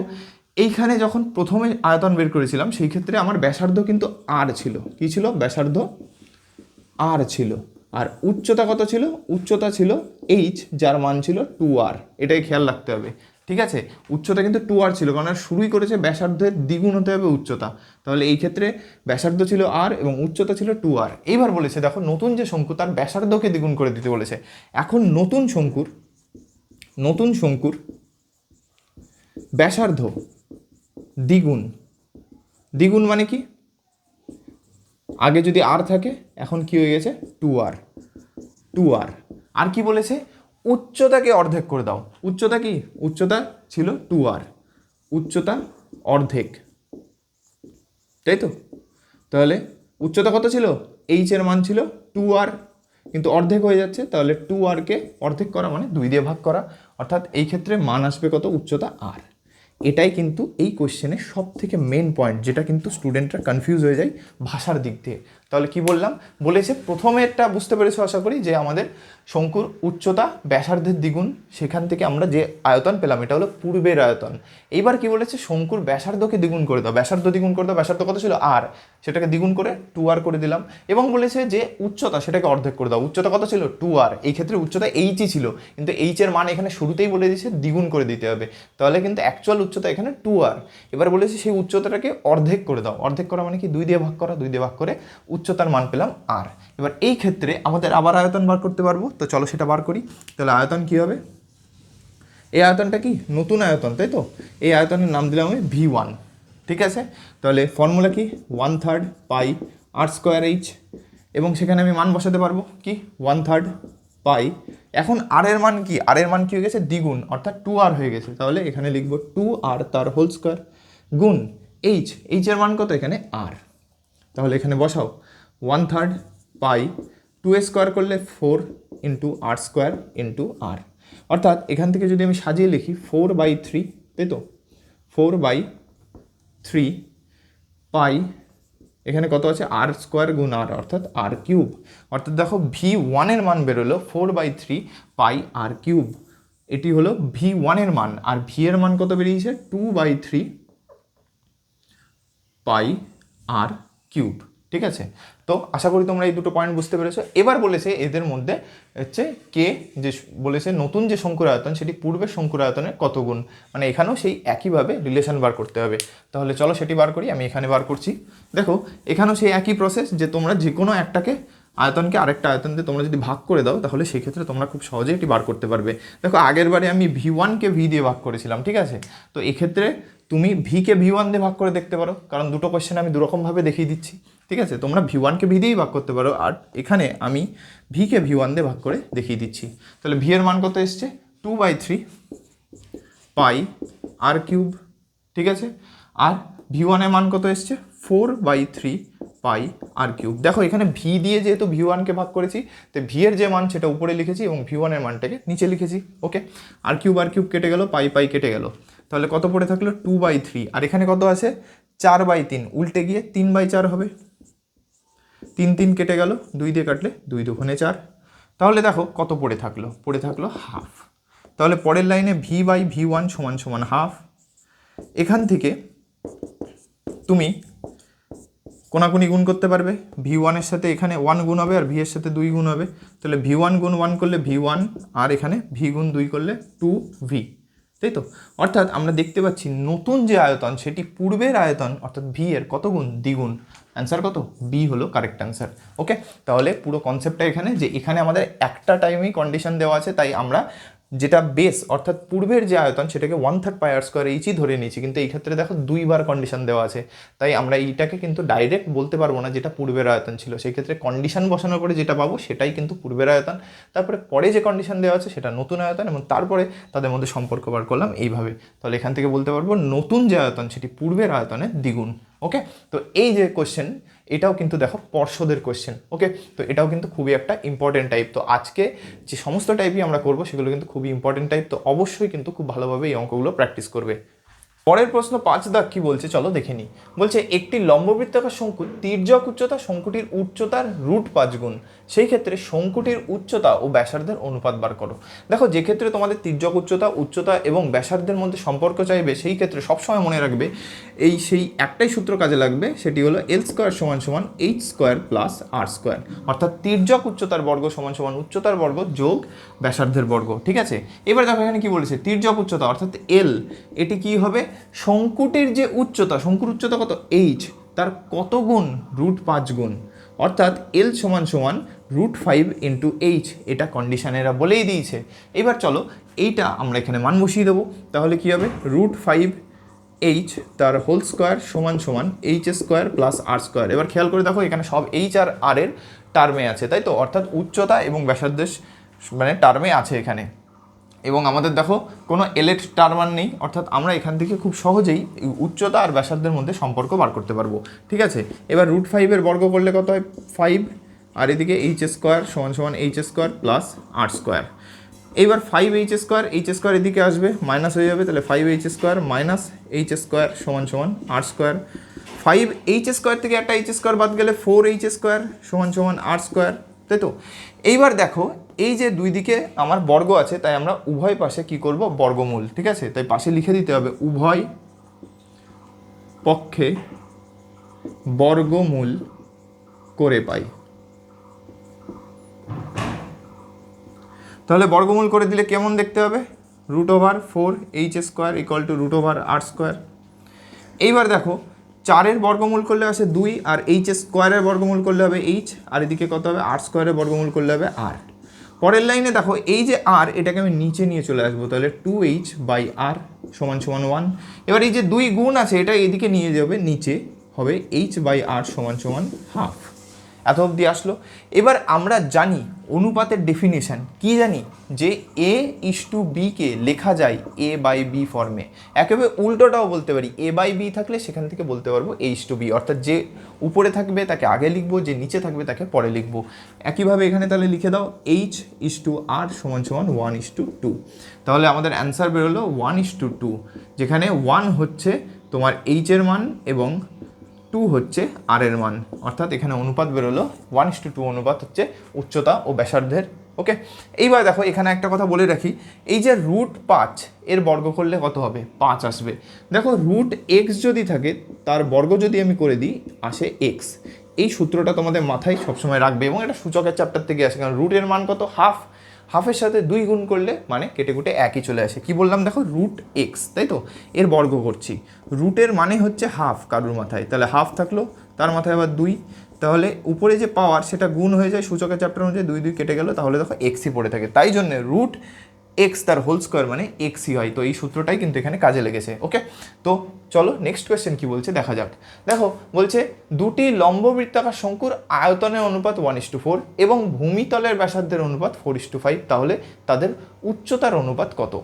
এইখানে যখন প্রথমে আয়তন বের করেছিলাম সেই ক্ষেত্রে আমার ব্যাসার্ধ কিন্তু আর ছিল। কি ছিল? ব্যাসার্ধ আর ছিল। আর উচ্চতা কত ছিল? উচ্চতা ছিল এইচ, যার মান ছিল 2r। এটাই খেয়াল রাখতে হবে, ঠিক আছে? উচ্চতা কিন্তু 2r ছিল, কারণ শুরুই করেছে ব্যাসার্ধের দ্বিগুণ হতে হবে উচ্চতা। তাহলে এই ক্ষেত্রে ব্যাসার্ধ ছিল আর এবং উচ্চতা ছিল 2r। এইবার বলেছে দেখো নতুন যে শঙ্কু তার ব্যাসার্ধকে দ্বিগুণ করে দিতে বলেছে। এখন নতুন শঙ্কুর ব্যাসার্ধ দ্বিগুণ, দ্বিগুণ মানে কি? আগে যদি আর থাকে এখন কি হয়ে গেছে? 2r। আর কি বলেছে? উচ্চতাকে অর্ধেক করে দাও। উচ্চতা কি? উচ্চতা ছিল 2r, উচ্চতা অর্ধেক, তাই তো? তাহলে উচ্চতা কত ছিল? এইচ এর মান ছিল 2r, কিন্তু অর্ধেক হয়ে যাচ্ছে, তাহলে 2rকে অর্ধেক করা মানে 2 দিয়ে ভাগ করা, অর্থাৎ এই ক্ষেত্রে মান আসবে কত? উচ্চতা r। এটাই কিন্তু এই কোশ্চেনের সব থেকে মেন পয়েন্ট, যেটা কিন্তু স্টুডেন্টরা কনফিউজ হয়ে যায় ভাষার দিক দিয়ে। তাহলে কি বললাম? বলেছে প্রথমেরটা বুঝতে পেরেছো আশা করি, যে আমাদের শঙ্কুর উচ্চতা ব্যাসার্ধের দ্বিগুণ, সেখান থেকে আমরা যে আয়তন পেলাম এটা হলো পূর্বের আয়তন। এইবার কি বলেছে? শঙ্কুর ব্যাসার্ধকে দ্বিগুণ করে দাও। ব্যাসার্ধ দ্বিগুণ করে দাও। ব্যাসার্ধ কত ছিল? আর, সেটাকে দ্বিগুণ করে 2r করে দিলাম। এবং বলেছে যে উচ্চতা সেটাকে অর্ধেক করে দাও। উচ্চতা কত ছিল? 2r। এই ক্ষেত্রে উচ্চতা এইচই ছিল, কিন্তু এইচ এর মান এখানে শুরুতেই বলে দিয়েছে দ্বিগুণ করে দিতে হবে, তাহলে কিন্তু অ্যাকচুয়াল উচ্চতা এখানে 2r। এবার বলেছে সেই উচ্চতাটাকে অর্ধেক করে দাও। অর্ধেক করা মানে কি? 2 দিয়ে ভাগ করা। 2 দিয়ে ভাগ করে উচ্চতার মান পেলাম আর। এবার এই ক্ষেত্রে আমাদের আবার আয়তন বার করতে পারবো, তো চলো সেটা বার করি। তাহলে আয়তন কি হবে? এই আয়তনটা কি? নতুন আয়তন, তাই তো? এই আয়তনের নাম দিলাম আমি V1, ঠিক আছে? তাহলে ফর্মুলা কি? 1/3 পাই আর স্কোয়ার এইচ, এবং সেখানে আমি মান বসাতে পারবো কি? 1/3 পাই। এখন আর এর মান কি? আর এর মান কি হয়ে গেছে? দ্বিগুণ, অর্থাৎ 2r হয়ে গেছে। তাহলে এখানে লিখবো 2r তার হোল স্কোয়ার গুণ এইচ। এইচ এর মান কত? এখানে r। তাহলে এখানে বসাও, 1/3 পাই 2a স্কোয়ার করলে 4 ইন্টু আর স্কোয়ার ইন্টু আর, অর্থাৎ এখান থেকে যদি আমি সাজিয়ে লিখি 4/3, তাই তো 4/3 পাই, এখানে কত আছে আর স্কোয়ার গুণ আর অর্থাৎ আর কিউব, অর্থাৎ দেখো V1 এর মান বেরোলো 4/3 পাই আর কিউব, এটি হলো V1 এর মান, আর V এর মান কত বেরিয়েছে 2/3 পাই আর কিউব। ঠিক আছে, তো আশা করি তোমরা এই দুটো পয়েন্ট বুঝতে পেরেছো। এবার বলেছে এদের মধ্যে হচ্ছে কে যে বলেছে নতুন যে শঙ্কুর আয়তন সেটি পূর্বের শঙ্কুর আয়তনের কত গুণ, মানে এখানেও সেই একইভাবে রিলেশন বার করতে হবে। তাহলে চলো সেটি বার করি, আমি এখানে বার করছি। দেখো এখানেও সেই একই প্রসেস, যে তোমরা যে কোনো একটাকে আয়তনকে আরেকটা আয়তন দিয়ে তোমরা যদি ভাগ করে দাও তাহলে সেই ক্ষেত্রে তোমরা খুব সহজেই এটি বার করতে পারবে। দেখো আগের বারে আমি V1কে V দিয়ে ভাগ করেছিলাম, ঠিক আছে, তো এক্ষেত্রে তুমি ভিকে V1 দিয়ে ভাগ করে দেখতে পারো, কারণ দুটো কোয়েশ্চেন আমি দুরকমভাবে দেখিয়ে দিচ্ছি। ঠিক আছে, তোমরা V1কে V দিয়েই ভাগ করতে পারো, আর এখানে আমি ভিকে V1 দিয়ে ভাগ করে দেখিয়ে দিচ্ছি। তাহলে ভি এর মান কত এসছে 2/3 পাই আর কিউব। ঠিক আছে, আর V1 এর মান কত এসছে 4/3 পাই আর কিউব। দেখো এখানে ভি দিয়ে যেহেতু V1কে ভাগ করেছি, তো ভি এর যে মান সেটা উপরে লিখেছি এবং V1 এর মানটাকে নিচে লিখেছি। ওকে, আর কিউব কেটে গেল, পাই পাই কেটে গেল, তাহলে কত পড়ে থাকলো 2/3, আর এখানে কত আছে 4/3, উল্টে গিয়ে 3/4 হবে, 3 কেটে গেল, 2 দিয়ে কাটলে 2 2 4, তাহলে দেখো কত পড়ে থাকলো হাফ। তাহলে পরের লাইনে V/V1 = হাফ। এখান থেকে তুমি কোনাকুনি গুণ করতে পারবে, V1 এর সাথে এখানে 1 গুণ হবে আর V এর সাথে 2 গুণ হবে, তাহলে V1 গুণ 1 করলে V1, আর এখানে V গুণ 2 করলে 2V, তাই তো। অর্থাৎ আমরা দেখতে পাচ্ছি নতুন যে আয়তন সেটি পূর্বের আয়তন অর্থাৎ V এর কত গুণ, দ্বিগুণ। অ্যান্সার কত, বি হলো কারেক্ট অ্যান্সার। ওকে, তাহলে পুরো কনসেপ্টটা এখানে যে এখানে আমাদের একটা টাইমেই কন্ডিশন দেওয়া আছে, তাই আমরা যেটা বেস অর্থাৎ পূর্বের যে আয়তন সেটাকে 1/3 পাই আর স্কোয়ার এইচই ধরে নিয়েছি, কিন্তু এই ক্ষেত্রে দেখো 2বার কন্ডিশন দেওয়া আছে, তাই আমরা এইটাকে কিন্তু ডাইরেক্ট বলতে পারবো না যেটা পূর্বের আয়তন ছিল। সেই ক্ষেত্রে কন্ডিশন বসানোর পরে যেটা পাবো সেটাই কিন্তু পূর্বের আয়তন, তারপরে পরে যে কন্ডিশন দেওয়া আছে সেটা নতুন আয়তন, এবং তারপরে তাদের মধ্যে সম্পর্ক বার করলাম এইভাবে। তাহলে এখান থেকে বলতে পারবো নতুন যে আয়তন সেটি পূর্বের আয়তনের দ্বিগুণ। ওকে, তো এই যে কোশ্চেন এটাও কিন্তু দেখো পর্ষদের কোশ্চেন। ওকে, তো এটাও কিন্তু খুবই একটা ইম্পর্টেন্ট টাইপ। তো আজকে যে সমস্ত টাইপই আমরা করবো সেগুলো কিন্তু খুবই ইম্পর্টেন্ট টাইপ, তো অবশ্যই কিন্তু খুব ভালোভাবে এই অঙ্কগুলো প্র্যাকটিস করবে। পরের প্রশ্ন 5 দাগ কি বলছে চলো দেখে নিই। বলছে একটি লম্ববৃত্তাকার শঙ্কুর তির্যক উচ্চতা শঙ্কুটির উচ্চতার √5 গুণ, সেই ক্ষেত্রে শঙ্কুটির উচ্চতা ও ব্যাসার্ধের অনুপাত বার করো। দেখো যে ক্ষেত্রে তোমাদের তির্যক উচ্চতা এবং ব্যাসার্ধের মধ্যে সম্পর্ক চাইবে, সেই ক্ষেত্রে সবসময় মনে রাখবে সেই একটাই সূত্র কাজে লাগবে, সেটি হলো L² = H² + R², অর্থাৎ তির্যক উচ্চতার বর্গ = উচ্চতার বর্গ যোগ ব্যাসার্ধের বর্গ। ঠিক আছে, এবার দেখো এখানে কি বলেছে, তির্যক উচ্চতা অর্থাৎ L, এটি কি হবে শঙ্কুটির যে উচ্চতা, শঙ্কুর উচ্চতা কত H, তার কত গুণ √5 গুণ, অর্থাৎ L = √5 × H, এটা কন্ডিশনেরা বলেই দিয়েছে। এবার চলো এইটা আমরা এখানে মান বসিয়ে দেবো, তাহলে কি হবে √5 H তার হোল স্কোয়ার = H² + R²। এবার খেয়াল করে দেখো এখানে সব H আর R এর টার্মে আছে, তাই তো, অর্থাৎ উচ্চতা এবং ব্যাসার্ধের মানে টার্মে আছে এখানে, এবং আমাদের দেখো কোনো এলেট টার্মান নেই, অর্থাৎ আমরা এখান থেকে খুব সহজেই উচ্চতা আর ব্যাসার্ধের মধ্যে সম্পর্ক বার করতে পারবো। ঠিক আছে, এবার √5 এর বর্গ করলে কত হয় 5, আর এদিকে H² = H² + R²। এইবার 5H², এদিকে আসবে মাইনাস হয়ে যাবে, তাহলে 5H² - H² = R²। 5H² থেকে একটা H² বাদ গেলে 4H² = R², তাই তো। এইবার দেখো এই যে দুই দিকে আমার বর্গ আছে, তাই আমরা উভয় পাশে কি করব, বর্গমূল। ঠিক আছে, তাই পাশে লিখে দিতে হবে উভয় পক্ষে বর্গমূল করে পাই। তাহলে বর্গমূল করে দিলে কেমন দেখতে হবে, √4H² = √R²। এইবার দেখো 4-এর বর্গমূল করলে আসে 2, আর H² এর বর্গমূল করলে হবে H, আর এদিকে কত হবে R² এর বর্গমূল করলে হবে R। পরের লাইনে দেখো এই যে R, এটাকে আমি নিচে নিয়ে চলে আসবো, তাহলে 2H/R = 1। এবার এই যে 2 গুণ আছে এটা এদিকে নিয়ে যাবে নিচে, হবে H/R = ½ এত অবধি আসলো। এবার আমরা জানি অনুপাতের ডেফিনেশন কি, জানি যে A/B-কে লেখা যায় A/B ফর্মে। একেবারে উল্টোটাও বলতে পারি, A/B থাকলে সেখান থেকে বলতে পারবো H/B, অর্থাৎ যে উপরে থাকবে তাকে আগে লিখবো, যে নিচে থাকবে তাকে পরে লিখবো। একইভাবে এখানে তাহলে লিখে দাও H/R = 1:2। তাহলে আমাদের অ্যান্সার বেরোলো 1:2, যেখানে 1 হচ্ছে তোমার H এর মান এবং 2 হচ্ছে আর এর মান, অর্থাৎ এখানে অনুপাত বেরোলো 1:2 অনুপাত হচ্ছে উচ্চতা ও ব্যাসার্ধের। ওকে, এইবার দেখো এখানে একটা কথা বলে রাখি, এই যে √5 এর বর্গ করলে কত হবে? 5 আসবে। দেখো √x যদি থাকে তার বর্গ যদি আমি করে দিই আসে x। এই সূত্রটা তোমাদের মাথায় সবসময় রাখবে এবং এটা সূচকের চ্যাপ্টার থেকে আসে, কারণ রুটের মান কত? হাফ, হাফের সাথে 2 গুণ করলে মানে কেটে কুটে একই চলে আসে। কি বললাম দেখো, √x, তাই তো, এর বর্গ করছি। রুটের মানে হচ্ছে হাফ কারুর মাথায়, তাহলে হাফ থাকলো, তার মাথায় আবার 2, তাহলে উপরে যে পাওয়ার সেটা গুণ হয়ে যায় সূচকের চ্যাপ্টার অনুযায়ী, 2 2 কেটে গেল, তাহলে দেখো এক্সই পড়ে থাকে। তাই জন্য √x তার হোল স্কোয়ার মানে এক্সই হয়। তো এই সূত্রটাই কিন্তু এখানে কাজে লেগেছে। ওকে, তো চলো নেক্সট কোয়েশ্চেন কি বলছে দেখা যাক। দেখো বলছে দুটি লম্ববৃত্তাকার শঙ্কুর আয়তনের অনুপাত 1:4 এবং ভূমিতলের ব্যাসার্ধের অনুপাত 4:5, তাহলে তাদের উচ্চতার অনুপাত কত?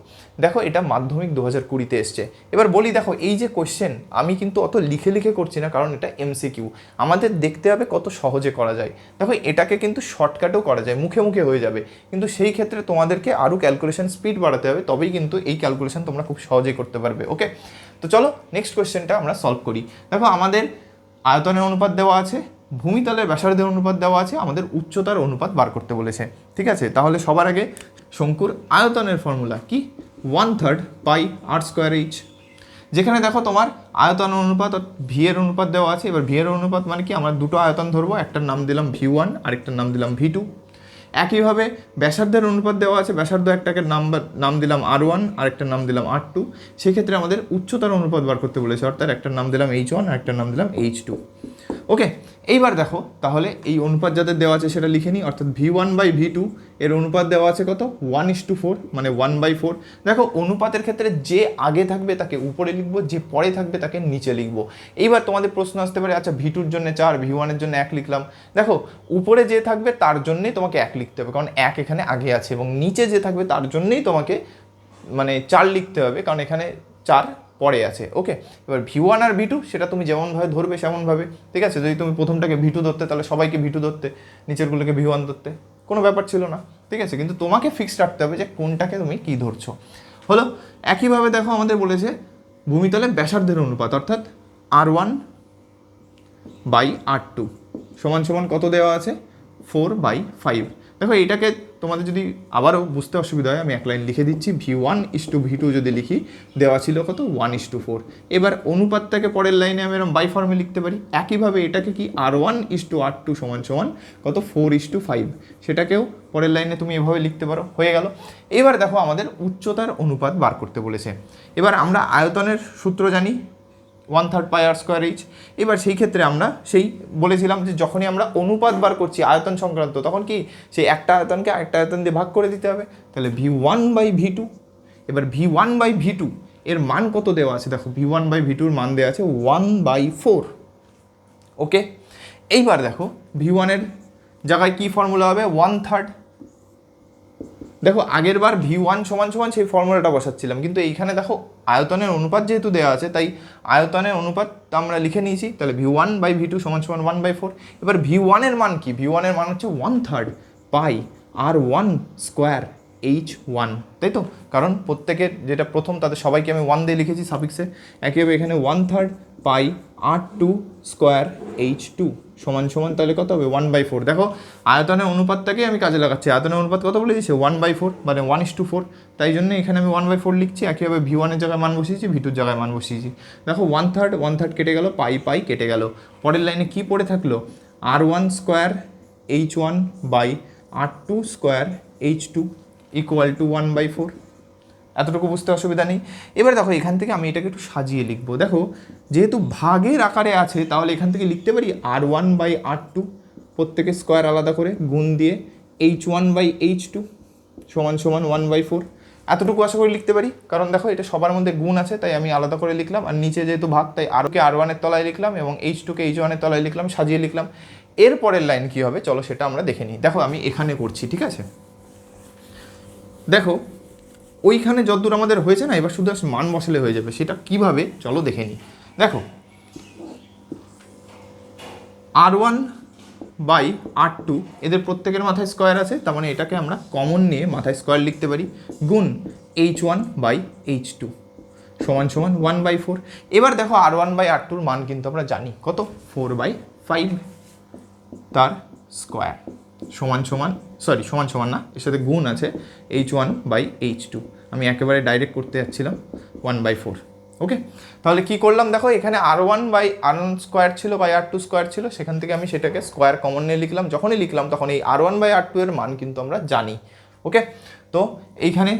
দেখো এটা মাধ্যমিক 2020-তে এসছে। এবার বলি দেখো, এই যে কোয়েশ্চেন আমি কিন্তু অত লিখে লিখে করছি না, কারণ এটা MCQ, আমাদের দেখতে হবে কত সহজে করা যায়। দেখো এটাকে কিন্তু শর্টকাটেও করা যায়, মুখে মুখে হয়ে যাবে, কিন্তু সেই ক্ষেত্রে তোমাদেরকে আরও ক্যালকুলেশন স্পিড বাড়াতে হবে, তবেই কিন্তু এই ক্যালকুলেশন তোমরা খুব সহজেই করতে পারবে। ওকে, তো চলো নেক্সট কোয়েশ্চেনটা আমরা সলভ করি। দেখো আমাদের আয়তনের অনুপাত দেওয়া আছে, ভূমিতলের ব্যাসার্ধের অনুপাত দেওয়া আছে, আমাদের উচ্চতার অনুপাত বার করতে বলেছে। ঠিক আছে, তাহলে সবার আগে শঙ্কুর আয়তনের ফর্মুলা কি? 1/3 πr²h। যেখানে দেখো তোমার আয়তন অনুপাত ভি এর অনুপাত দেওয়া আছে। এবার ভি এর অনুপাত মানে কি, আমরা দুটো আয়তন ধরবো, একটার নাম দিলাম V1 আরেকটার নাম দিলাম V2। একইভাবে ব্যাসার্ধের অনুপাত দেওয়া আছে, ব্যাসার্ধ একটাকে নাম দিলাম R1 আরেকটার নাম দিলাম R2। সেক্ষেত্রে আমাদের উচ্চতার অনুপাত বার করতে বলেছে, অর্থাৎ একটার নাম দিলাম H1 আর একটার নাম দিলাম H2। ওকে, এইবার দেখো তাহলে এই অনুপাত যাদের দেওয়া আছে সেটা লিখে নিই, অর্থাৎ V1/V2 এর অনুপাত দেওয়া আছে কত? 1:4 মানে 1/4। দেখো অনুপাতের ক্ষেত্রে যে আগে থাকবে তাকে উপরে লিখবো, যে পরে থাকবে তাকে নিচে লিখবো। এইবার তোমাদের প্রশ্ন আসতে পারে, আচ্ছা V2-র জন্য 4, V1-এর জন্য 1 লিখলাম। দেখো উপরে যে থাকবে তার জন্যই তোমাকে 1 লিখতে হবে, কারণ 1 এখানে আগে আছে, এবং নিচে যে থাকবে তার জন্যই তোমাকে মানে 4 লিখতে হবে, কারণ এখানে 4 পরে আছে। ওকে, এবার V1 আর V2 সেটা তুমি যেমনভাবে ধরবে সেমনভাবে। ঠিক আছে, যদি তুমি প্রথমটাকে V2 ধরতে তাহলে সবাইকে V2 ধরতে, নিচেরগুলোকে V1 ধরতে, কোনো ব্যাপার ছিল না। ঠিক আছে, কিন্তু তোমাকে ফিক্সড রাখতে হবে যে কোনটাকে তুমি কী ধরছো। হলো, একইভাবে দেখো আমাদের বলেছে ভূমিতলে ব্যাসার্ধের অনুপাত, অর্থাৎ R1/R2 সমান কত দেওয়া আছে? 4/5। দেখো এইটাকে তোমাদের যদি আবারও বুঝতে অসুবিধা হয় আমি এক লাইন লিখে দিচ্ছি, V1:V2 যদি লিখি দেওয়া ছিল কত? 1:4। এবার অনুপাতটাকে পরের লাইনে আমি এরকম বাই ফর্মে লিখতে পারি। একইভাবে এটাকে কি R1:R2 সমান কত? 4:5। সেটাকেও পরের লাইনে তুমি এভাবে লিখতে পারো, হয়ে গেল। এবার দেখো আমাদের উচ্চতার অনুপাত বার করতে বলেছে। এবার আমরা আয়তনের সূত্র জানি 1/3 πr²h। এবার সেই ক্ষেত্রে আমরা সেই বলেছিলাম যে যখনই আমরা অনুপাত বার করছি আয়তন সংক্রান্ত, তখন কি সেই একটা আয়তনকে আরেকটা আয়তন দিয়ে ভাগ করে দিতে হবে। তাহলে V1/V2, এবার V1/V2 এর মান কত দেওয়া আছে? দেখো V1/V2 এর মান দেওয়া আছে 1/4। ওকে, এইবার দেখো V1 এর জায়গায় কি ফর্মুলা হবে? 1/3। দেখো আগের বার V1 সমান সেই ফর্মুলাটা বসাচ্ছিলাম, কিন্তু এইখানে দেখো আয়তনের অনুপাত যেহেতু দেওয়া আছে তাই আয়তনের অনুপাত আমরা লিখে নিয়েছি। তাহলে V1/V2 সমান 1/4। এবার V1 এর মান কি? V1 এর মান হচ্ছে 1/3 πr1²h1, তাই তো, কারণ প্রত্যেকের যেটা প্রথম তাদের সবাইকে আমি 1 দিয়ে লিখেছি সাফিক্সে। একইভাবে এখানে 1/3 πr2²h2 সমান তাহলে কত হবে? 1/4। দেখো আয়তনের অনুপাতটাকে আমি কাজে লাগাচ্ছি। আয়তনের অনুপাত কত বলে দিয়েছে? 1/4 মানে 1:4। তাই জন্য এখানে আমি 1/4 লিখছি। একইভাবে V1-এর জায়গায় মান বসিয়েছি, V2-র জায়গায় মান বসিয়েছি। দেখো 1/3 কেটে গেল, পাই কেটে গেল। পরের লাইনে কি পড়ে থাকলো? R1²H1/R2²H2 = 1/4। এতটুকু বুঝতে অসুবিধা নেই। এবার দেখো এখান থেকে আমি এটাকে একটু সাজিয়ে লিখবো। দেখো যেহেতু ভাগের আকারে আছে তাহলে এখান থেকে লিখতে পারি R1/R2 প্রত্যেকের স্কোয়ার আলাদা করে গুণ দিয়ে H1/H2 সমান 1/4। এতটুকু আশা করি লিখতে পারি, কারণ দেখো এটা সবার মধ্যে গুণ আছে তাই আমি আলাদা করে লিখলাম, আর নিচে যেহেতু ভাগ তাই আরকে R1 তলায় লিখলাম এবং H2কে H1 তলায় লিখলাম, সাজিয়ে লিখলাম। এর পরের লাইন কি হবে চলো সেটা আমরা দেখে নিই। দেখো আমি এখানে করছি, ঠিক আছে, দেখো ওইখানে যতদূর আমাদের হয়েছে না, এবার শুধু মান বসালে হয়ে যাবে। সেটা কিভাবে চলো দেখে নিই। দেখো R1/R2 এদের প্রত্যেকের মাথায় স্কোয়ার আছে, তার মানে এটাকে আমরা কমন নিয়ে মাথায় স্কোয়ার লিখতে পারি, গুণ H1/H2 সমান সমান 1/4। এবার দেখো R1/R2 মান কিন্তু আমরা জানি কত, 4/5 তার স্কোয়ার সমান সমান, সরি সমান সমান না, এর সাথে গুণ আছে H1/H2। আমি একেবারে ডাইরেক্ট করতে যাচ্ছিলাম 1/4। ওকে, তাহলে কি করলাম দেখো, এখানে R1/R1 স্কোয়ার ছিল বাই R2 স্কোয়ার ছিল, সেখান থেকে আমি সেটাকে স্কোয়ার কমন নিয়ে লিখলাম। যখনই লিখলাম তখন এই R1/R2 এর মান কিন্তু আমরা জানি। ওকে, তো এইখানে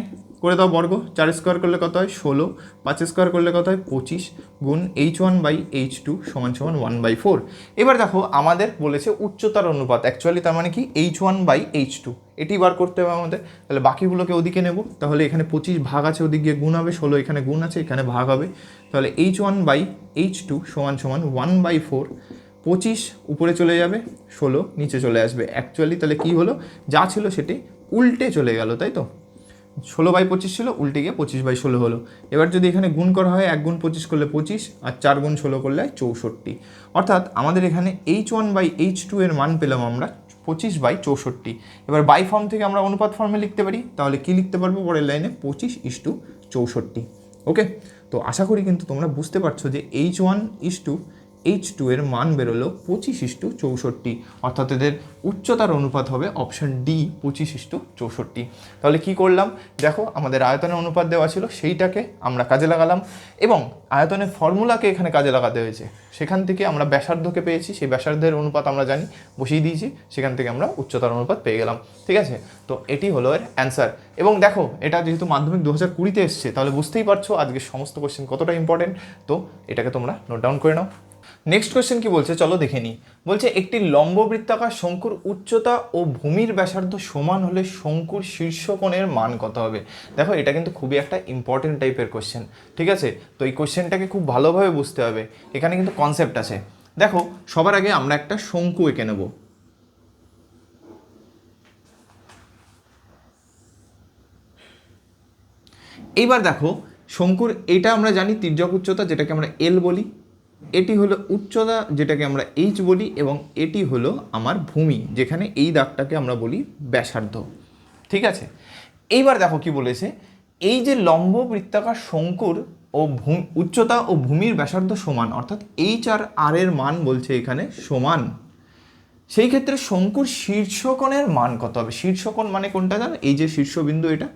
করে দাও বর্গ, 4 স্কোয়ার করলে কত হয় 16, 5 স্কোয়ার করলে কত হয় 25, গুণ H1/H2 সমান সমান 1/4। এবার দেখো আমাদের বলেছে উচ্চতার অনুপাত, অ্যাকচুয়ালি তার মানে কি H1/H2, এটি বার করতে হবে আমাদের। তাহলে বাকিগুলোকে ওদিকে নেব, তাহলে এখানে 25 ভাগ আছে ওদিকে গিয়ে গুণ হবে, 16 এখানে গুণ আছে এখানে ভাগ হবে, তাহলে H1/H2 সমান সমান 1/4। 25 উপরে চলে যাবে, 16 নিচে চলে আসবে। অ্যাকচুয়ালি তাহলে কি হলো, যা ছিল সেটি উল্টে চলে গেল, তাই তো, 16/25 ছিল, উল্টে গিয়ে 25/16 হলো। এবার যদি এখানে গুণ করা হয়, 1 গুণ 25 করলে 25, আর 4 গুণ 16 করলে 64। অর্থাৎ আমাদের এখানে H1/H2 এর মান পেলাম আমরা 25/64। এবার বাই ফর্ম থেকে আমরা অনুপাত ফর্মে লিখতে পারি, তাহলে কি লিখতে পারবো পরের লাইনে, 25:64। ওকে, তো আশা করি কিন্তু তোমরা বুঝতে পারছো যে H1:H2 এর মান বেরোলো 25:64, অর্থাৎ এদের উচ্চতার অনুপাত হবে অপশন ডি 25:64। তাহলে কি করলাম দেখো, আমাদের আয়তনের অনুপাত দেওয়া ছিল সেইটাকে আমরা কাজে লাগালাম, এবং আয়তনের ফর্মুলাকে এখানে কাজে লাগাতে হয়েছে। সেখান থেকে আমরা ব্যাসার্ধকে পেয়েছি, সেই ব্যাসার্ধের অনুপাত আমরা জানি, বসিয়ে দিয়েছি, সেখান থেকে আমরা উচ্চতার অনুপাত পেয়ে গেলাম। ঠিক আছে, তো এটি হলো এর অ্যান্সার। এবং দেখো এটা যেহেতু মাধ্যমিক 2020-তে এসছে, তাহলে বুঝতেই পারছো আজকের সমস্ত কোশ্চেন কতটা ইম্পর্টেন্ট। তো এটাকে তোমরা নোট ডাউন করে নাও। নেক্সট কোয়েশ্চেন কি বলছে চলো দেখে নিই। বলছে একটি লম্ববৃত্তাকার শঙ্কুর উচ্চতা ও ভূমির ব্যাসার্ধ সমান হলে শঙ্কুর শীর্ষকোণের মান কত হবে। দেখো এটা কিন্তু খুবই একটা ইম্পর্টেন্ট টাইপের কোয়েশ্চেন, ঠিক আছে। তো এই কোয়েশ্চেনটাকে খুব ভালোভাবে বুঝতে হবে, এখানে কিন্তু কনসেপ্ট আছে। দেখো সবার আগে আমরা একটা শঙ্কু এঁকে নেব। এইবার দেখো শঙ্কুর এটা আমরা জানি তির্যক উচ্চতা, যেটাকে আমরা এল বলি, এটি হলো উচ্চতা যেটাকে আমরা এইচ বলি, এবং এটি হলো আমার ভূমি, যেখানে এই দাগটাকে আমরা বলি ব্যাসার্ধ। ঠিক আছে, এইবার দেখো কি বলেছে, এই যে লম্ব বৃত্তাকার শঙ্কুর ও উচ্চতা ও ভূমির ব্যাসার্ধ সমান, অর্থাৎ এইচ আর আর এর মান বলছে এখানে সমান, সেই ক্ষেত্রে শঙ্কুর শীর্ষকোণের মান কত হবে। শীর্ষকোণ মানে কোনটা জানো, এই যে শীর্ষবিন্দু এটা,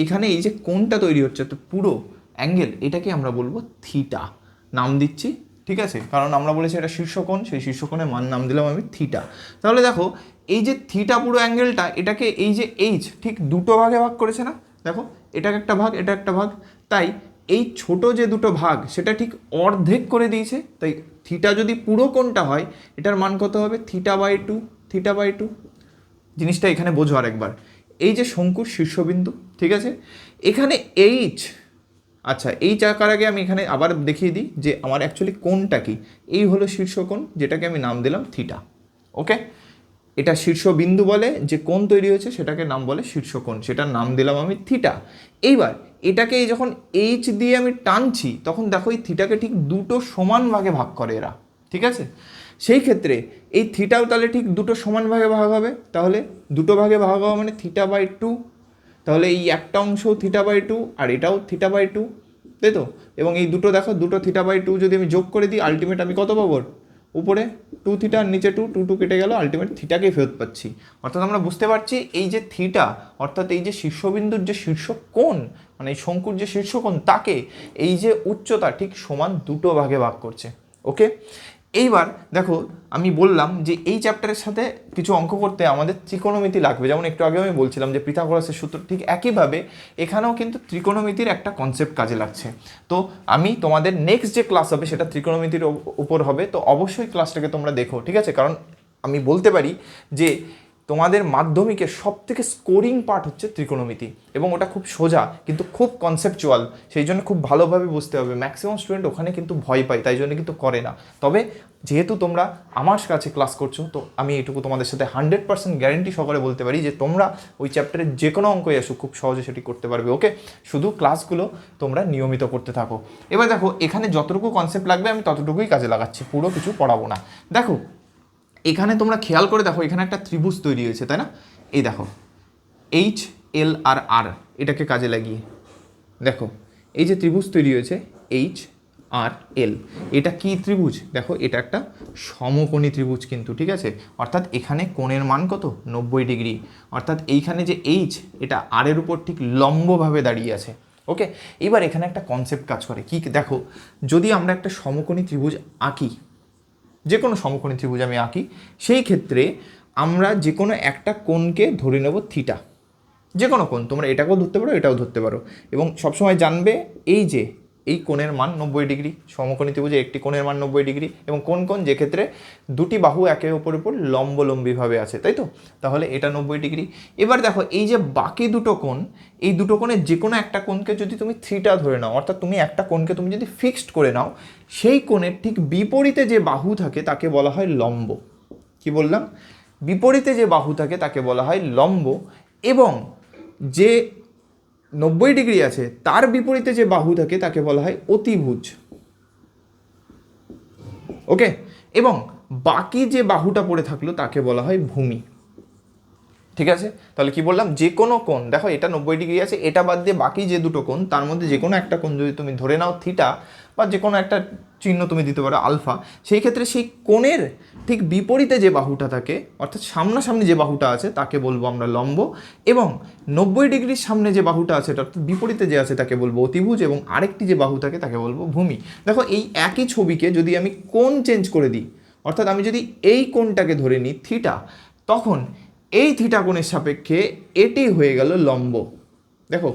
এখানে এই যে কোণটা তৈরি হচ্ছে তো পুরো অ্যাঙ্গেল, এটাকে আমরা বলবো থিটা, নাম দিচ্ছি। ঠিক আছে, কারণ আমরা বলেছি এটা শীর্ষকোণ, সেই শীর্ষকোণের মান নাম দিলাম আমি থিটা। তাহলে দেখো এই যে থিটা পুরো অ্যাঙ্গেলটা, এটাকে এই যে এইচ ঠিক দুটো ভাগে ভাগ করেছে না, দেখো এটাকে একটা ভাগ, এটা একটা ভাগ, তাই এই ছোট যে দুটো ভাগ সেটা ঠিক অর্ধেক করে দিয়েছে। তাই থিটা যদি পুরো কোণটা হয়, এটার মান কত হবে, থিটা/2, থিটা/2। জিনিসটা এখানে বোঝো আরেকবার, এই যে শঙ্কুর শীর্ষবিন্দু, ঠিক আছে, এখানে এইচ, আচ্ছা এইচ আঁকার আগে আমি এখানে আবার দেখিয়ে দিই যে আমার অ্যাকচুয়ালি কোণটা কি। এই হলো শীর্ষকোণ, যেটাকে আমি নাম দিলাম থিটা। ওকে, এটা শীর্ষবিন্দু বলে, যে কোণ তৈরি হয়েছে সেটাকে নাম বলে শীর্ষকোণ, সেটার নাম দিলাম আমি থিটা। এইবার এটাকে যখন এইচ দিয়ে আমি টানছি, তখন দেখো এই থিটাকে ঠিক দুটো সমান ভাগে ভাগ করে এরা। ঠিক আছে, সেই ক্ষেত্রে এই থিটাও তাহলে ঠিক দুটো সমান ভাগে ভাগ হবে, তাহলে দুটো ভাগে ভাগ হওয়া মানে থিটা/2, তাহলে এই একটা অংশ থিটা/2 আর এটাও থিটা/2, তাই তো। এবং এই দুটো দেখো, দুটো থিটা/2 যদি আমি যোগ করে দিই, আলটিমেট আমি কত পাবো, উপরে 2 থিটা আর নিচে 2 কেটে গেল, আলটিমেট থিটাকেই ফেরত পাচ্ছি। অর্থাৎ আমরা বুঝতে পারছি এই যে থিটা, অর্থাৎ এই যে শীর্ষবিন্দুর যে শীর্ষকোণ, মানে এই শঙ্কুর যে শীর্ষকোণ, তাকে এই যে উচ্চতা ঠিক সমান দুটো ভাগে ভাগ করছে। ওকে, এইবার দেখো আমি বললাম যে এই চ্যাপ্টারের সাথে কিছু অঙ্ক করতে আমাদের ত্রিকোণমিতি লাগবে, যেমন একটু আগে আমি বলছিলাম যে পিথাগোরাসের সূত্র, ঠিক একইভাবে এখানেও কিন্তু ত্রিকোণমিতির একটা কনসেপ্ট কাজে লাগছে। তো আমি তোমাদের নেক্সট যে ক্লাস হবে সেটা ত্রিকোণমিতির উপর হবে, তো অবশ্যই ক্লাসটাকে তোমরা দেখো, ঠিক আছে। কারণ আমি বলতে পারি যে তোমাদের মাধ্যমিকের সবথেকে স্কোরিং পার্ট হচ্ছে ত্রিকোণমিতি, এবং ওটা খুব সোজা কিন্তু খুব কনসেপচুয়াল, সেই জন্য খুব ভালোভাবে বুঝতে হবে। ম্যাক্সিমাম স্টুডেন্ট ওখানে কিন্তু ভয় পায়, তাই জন্য কিন্তু করে না। তবে যেহেতু তোমরা আমার কাছে ক্লাস করছো, তো আমি এটুকু তোমাদের সাথে 100% গ্যারেন্টি সহকারে বলতে পারি যে তোমরা ওই চ্যাপ্টারের যে কোনো অঙ্কই আসুক খুব সহজে সেটি করতে পারবে। ওকে, শুধু ক্লাসগুলো তোমরা নিয়মিত করতে থাকো। এবার দেখো, এখানে যতটুকু কনসেপ্ট লাগবে আমি ততটুকুই কাজে লাগাচ্ছি, পুরো কিছু পড়াবো না। দেখো এখানে তোমরা খেয়াল করে দেখো, এখানে একটা ত্রিভুজ তৈরি হয়েছে, তাই না? এই দেখো এইচ এল আর আর, এটাকে কাজে লাগিয়ে দেখো এই যে ত্রিভুজ তৈরি হয়েছে এইচ আর এল, এটা কি ত্রিভুজ? দেখো এটা একটা সমকোণী ত্রিভুজ কিন্তু, ঠিক আছে? অর্থাৎ এখানে কোণের মান কত? 90 ডিগ্রি। অর্থাৎ এইখানে যে এইচ, এটা আর এর উপর ঠিক লম্বভাবে দাঁড়িয়ে আছে। ওকে, এবার এখানে একটা কনসেপ্ট কাজ করে কি দেখো, যদি আমরা একটা সমকোণী ত্রিভুজ আঁকি, যে কোনো সমকোণী ত্রিভুজ আমি আঁকি, সেই ক্ষেত্রে আমরা যে কোনো একটা কোণকে ধরে নেব থিটা। যে কোনো কোণ, তোমরা এটাকেও ধরতে পারো, এটাও ধরতে পারো, এবং সবসময় জানবে এই যে এই কোণের মান 90 ডিগ্রি, সমকোণী ত্রিভুজে একটি কোণের মান 90 ডিগ্রি, এবং কোন কোণ? যে ক্ষেত্রে দুটি বাহু একে অপরের উপর লম্বলম্বীভাবে আছে, তাই তো? তাহলে এটা 90 ডিগ্রি। এবার দেখো এই যে বাকি দুটো কোণ, এই দুটো কোণের যে কোনো একটা কোণকে যদি তুমি থিটা ধরে নাও, অর্থাৎ তুমি একটা কোণকে তুমি যদি ফিক্সড করে নাও, সেই কোণের ঠিক বিপরীতে যে বাহু থাকে তাকে বলা হয় লম্ব। কি বললাম? বিপরীতে যে বাহু থাকে তাকে বলা হয় লম্ব, এবং যে 90 ডিগ্রি আছে তার বিপরীতে যে বাহু থাকে তাকে বলা হয় অতিভুজ। ওকে, এবং বাকি যে বাহুটা পড়ে থাকলো তাকে বলা হয় ভূমি। ঠিক আছে, তাহলে কি বললাম? যে কোনো কোণ, দেখো এটা 90 ডিগ্রি আছে, এটা বাদ দিয়ে বাকি যে দুটো কোণ, তার মধ্যে যে কোনো একটা কোণ যদি তুমি ধরে নাও থিটা, বা যে কোনো একটা চিহ্ন তুমি দিতে পারো আলফা, সেই ক্ষেত্রে সেই কোণের ঠিক বিপরীতে যে বাহুটা থাকে, অর্থাৎ সামনাসামনি যে বাহুটা আছে তাকে বলবো আমরা লম্ব, এবং 90 ডিগ্রির সামনে যে বাহুটা আছে অর্থাৎ বিপরীতে যে আছে তাকে বলবো অতিভুজ, এবং আরেকটি যে বাহু থাকে তাকে বলবো ভূমি। দেখো এই একই ছবিকে যদি আমি কোণ চেঞ্জ করে দিই, অর্থাৎ আমি যদি এই কোণটাকে ধরে নিই থিটা, তখন এই থিটা কোণের সাপেক্ষে এটি হয়ে গেল লম্ব। দেখো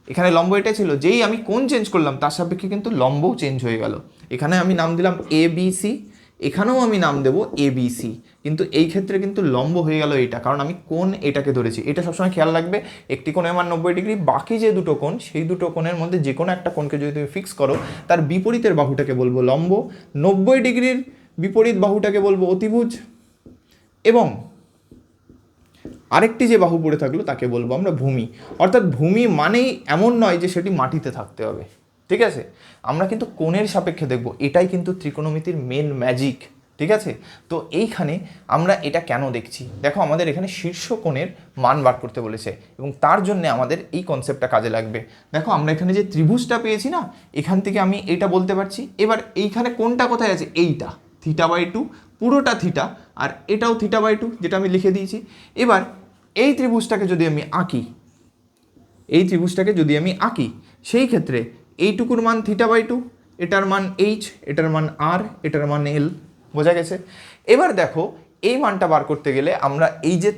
এখানে লম্ব এটা ছিল, যেই আমি কোণ চেঞ্জ করলাম তার সাপেক্ষে কিন্তু লম্বও চেঞ্জ হয়ে গেল। এখানে আমি নাম দিলাম এ বি সি, এখানেও আমি নাম দেবো এ বি সি, কিন্তু এই ক্ষেত্রে কিন্তু লম্ব হয়ে গেল এটা, কারণ আমি কোণ এটাকে ধরেছি। এটা সবসময় খেয়াল রাখবে, একটি কোণের মান 90 ডিগ্রি, বাকি যে দুটো কোণ সেই দুটো কোণের মধ্যে যে কোনো একটা কোণকে যদি তুমি ফিক্স করো, তার বিপরীতের বাহুটাকে বলবো লম্ব, 90 ডিগ্রির বিপরীত বাহুটাকে বলবো অতিভুজ, এবং আরেকটি যে বাহু পড়ে থাকলো তাকে বলবো আমরা ভূমি। অর্থাৎ ভূমি মানেই এমন নয় যে সেটি মাটিতে থাকতে হবে, ঠিক আছে? আমরা কিন্তু কোণের সাপেক্ষে দেখব, এটাই কিন্তু ত্রিকোণমিতির মেন ম্যাজিক, ঠিক আছে? তো এইখানে আমরা এটা কেন দেখছি, দেখো আমাদের এখানে শীর্ষ কোণের মান বার করতে বলেছে, এবং তার জন্য আমাদের এই কনসেপ্টটা কাজে লাগবে। দেখো আমরা এখানে যে ত্রিভুজটা পেয়েছি না, এখান থেকে আমি এটা বলতে পারছি। এবার এইখানে কোণটা কোথায় আছে? এইটা θ/2, পুরোটা থিটা, আর এটাও θ/2, যেটা আমি লিখে দিয়েছি। এবার এই ত্রিভুজটাকে যদি আমি আঁকি, এই ত্রিভুজটাকে যদি আমি আঁকি, সেই ক্ষেত্রে এইটুকুর মান θ/2, এটার মান এইচ, এটার মান আর, এটার মান এল। বোঝা গেছে? এবার দেখো এই মানটা বার করতে গেলে আমরা এই যে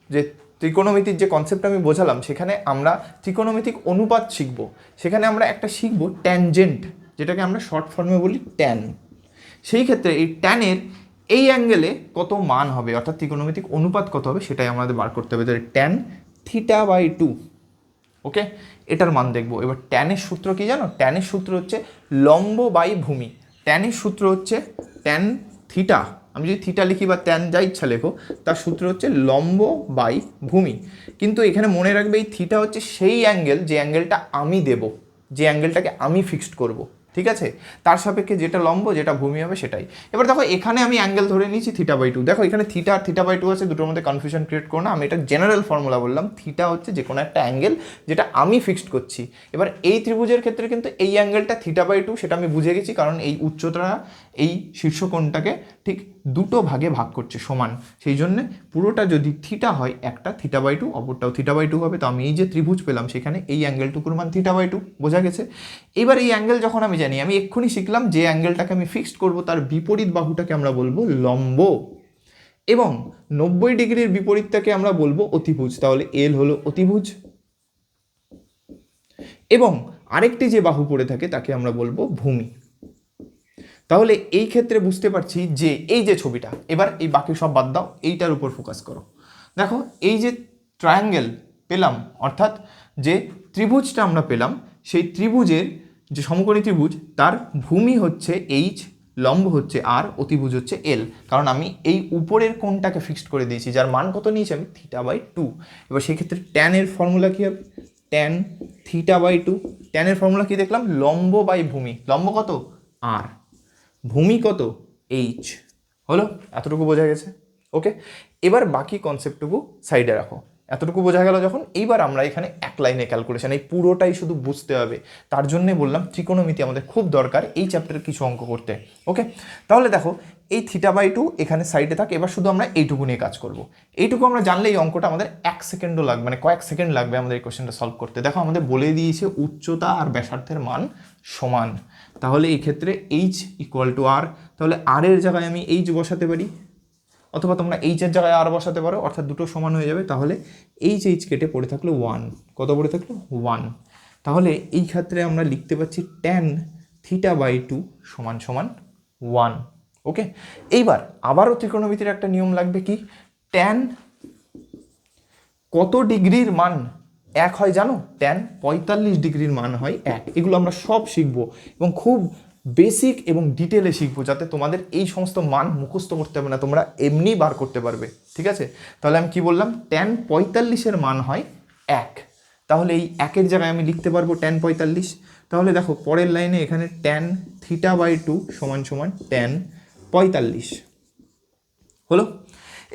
যে ত্রিকোণমিতির যে কনসেপ্ট আমি বোঝালাম, সেখানে আমরা ত্রিকোণমিতিক অনুপাত শিখব। সেখানে আমরা একটা শিখব ট্যানজেন্ট, যেটাকে আমরা শর্ট ফর্মে বলি ট্যান। সেই ক্ষেত্রে এই ট্যানের এই অ্যাঙ্গেলে কত মান হবে, অর্থাৎ ত্রিকোণমিতিক অনুপাত কত হবে, সেটাই আমাদের বার করতে হবে। ট্যান θ/2, ওকে, এটার মান দেখবো। এবার ট্যানের সূত্র কি জানো? ট্যানের সূত্র হচ্ছে লম্ব বাই ভূমি। ট্যানের সূত্র হচ্ছে ট্যান থিটা, আমি যদি থিটা লিখি বা ট্যান যা ইচ্ছা লেখো, তার সূত্র হচ্ছে লম্ব বাই ভূমি। কিন্তু এখানে মনে রাখবে এই থিটা হচ্ছে সেই অ্যাঙ্গেল, যে অ্যাঙ্গেলটা আমি দেব, যে অ্যাঙ্গেলটাকে আমি ফিক্সড করব, ঠিক আছে? তার সাপেক্ষে যেটা লম্ব যেটা ভূমি হবে সেটাই। এবার দেখো এখানে আমি অ্যাঙ্গেল ধরে নিয়েছি θ/2। দেখো এখানে থিটা আর θ/2 আছে, দুটোর মধ্যে কনফিউশন ক্রিয়েট করো না। আমি এটা জেনারেল ফর্মুলা বললাম, থিটা হচ্ছে যে কোনো একটা অ্যাঙ্গেল যেটা আমি ফিক্সড করছি। এবার এই ত্রিভুজের ক্ষেত্রে কিন্তু এই অ্যাঙ্গেলটা θ/2, সেটা আমি বুঝে গেছি, কারণ এই উচ্চতা এই শীর্ষকোণটাকে ঠিক দুটো ভাগে ভাগ করছে সমান। সেই জন্য পুরোটা যদি থিটা হয়, একটা θ/2, অপরটাও θ/2 হবে। তো আমি এই যে ত্রিভুজ পেলাম, সেখানে এই অ্যাঙ্গেলটুকুর মান θ/2। বোঝা গেছে? এবার এই অ্যাঙ্গেল যখন আমি জানি, আমি এক্ষুনি শিখলাম যে অ্যাঙ্গেলটাকে আমি ফিক্সড করব তার বিপরীত বাহুটাকে আমরা বলবো লম্ব, এবং 90 ডিগ্রির বিপরীতটাকে আমরা বলবো অতিভুজ। তাহলে এল হলো অতিভুজ, এবং আরেকটি যে বাহু পড়ে থাকে তাকে আমরা বলবো ভূমি। তাহলে এই ক্ষেত্রে বুঝতে পারছি যে এই যে ছবিটা, এবার এই বাকি সব বাদ দাও, এইটার উপর ফোকাস করো। দেখো এই যে ট্রায়াঙ্গেল পেলাম, অর্থাৎ যে ত্রিভুজটা আমরা পেলাম, সেই ত্রিভুজের যে সমকোণী ত্রিভুজ তার ভূমি হচ্ছে এইচ, লম্ব হচ্ছে আর, অতিভুজ হচ্ছে এল। কারণ আমি এই উপরের কোণটাকে ফিক্সড করে দিয়েছি, যার মান কত নিয়েছি আমি θ/2। এবার সেই ক্ষেত্রে ট্যানের ফর্মুলা কী হবে, ট্যান θ/2। ট্যানের ফর্মুলা কী দেখলাম, লম্ব বাই ভূমি। লম্ব কত আর, ভূমি কত এইচ। হলো, এতটুকু বোঝা গেছে। ওকে, এবার বাকি কনসেপ্টটুকু সাইডে রাখো। এতটুকু বোঝা গেল যখন, এইবার আমরা এখানে এক লাইনে ক্যালকুলেশন, এই পুরোটাই শুধু বুঝতে হবে। তার জন্যে বললাম ত্রিকোণমিতি আমাদের খুব দরকার এই চ্যাপ্টারের কিছু অঙ্ক করতে। ওকে, তাহলে দেখো এই θ/2 এখানে সাইডে থাকে। এবার শুধু আমরা এইটুকু নিয়ে কাজ করব। এইটুকু আমরা জানলে এই অঙ্কটা আমাদের 1 সেকেন্ডও লাগবে, মানে কয়েক সেকেন্ড লাগবে আমাদের এই কোশ্চেনটা সলভ করতে। দেখো আমাদের বলে দিয়েছে উচ্চতা আর ব্যাসার্ধের মান সমান, তাহলে এই ক্ষেত্রে এইচ ইকুয়াল টু আর। তাহলে আর এর জায়গায় আমি এইচ বসাতে পারি, অথবা তোমরা এইচের জায়গায় আর বসাতে পারো, অর্থাৎ দুটো সমান হয়ে যাবে। তাহলে এইচ কেটে পড়ে থাকলো 1, কত পড়ে থাকলো 1। তাহলে এই ক্ষেত্রে আমরা লিখতে পাচ্ছি ট্যান θ/2 সমান সমান 1। ওকে, এইবার আবারও ত্রিকোণমিতির একটা নিয়ম লাগবে, কি ট্যান কত ডিগ্রির মান 1 হয় জানো, ট্যান 45 ডিগ্রির মান হয় 1। এগুলো আমরা সব শিখবো এবং খুব বেসিক এবং ডিটেলে শিখবো, যাতে তোমাদের এই সমস্ত মান মুখস্থ করতে হবে না, তোমরা এমনি বার করতে পারবে। ঠিক আছে, তাহলে আমি কি বললাম, ট্যান 45-এর মান হয় 1। তাহলে এই 1-এর জায়গায় আমি লিখতে পারবো ট্যান 45। তাহলে দেখো পরের লাইনে এখানে ট্যান θ/2 সমান সমান ট্যান 45 হলো।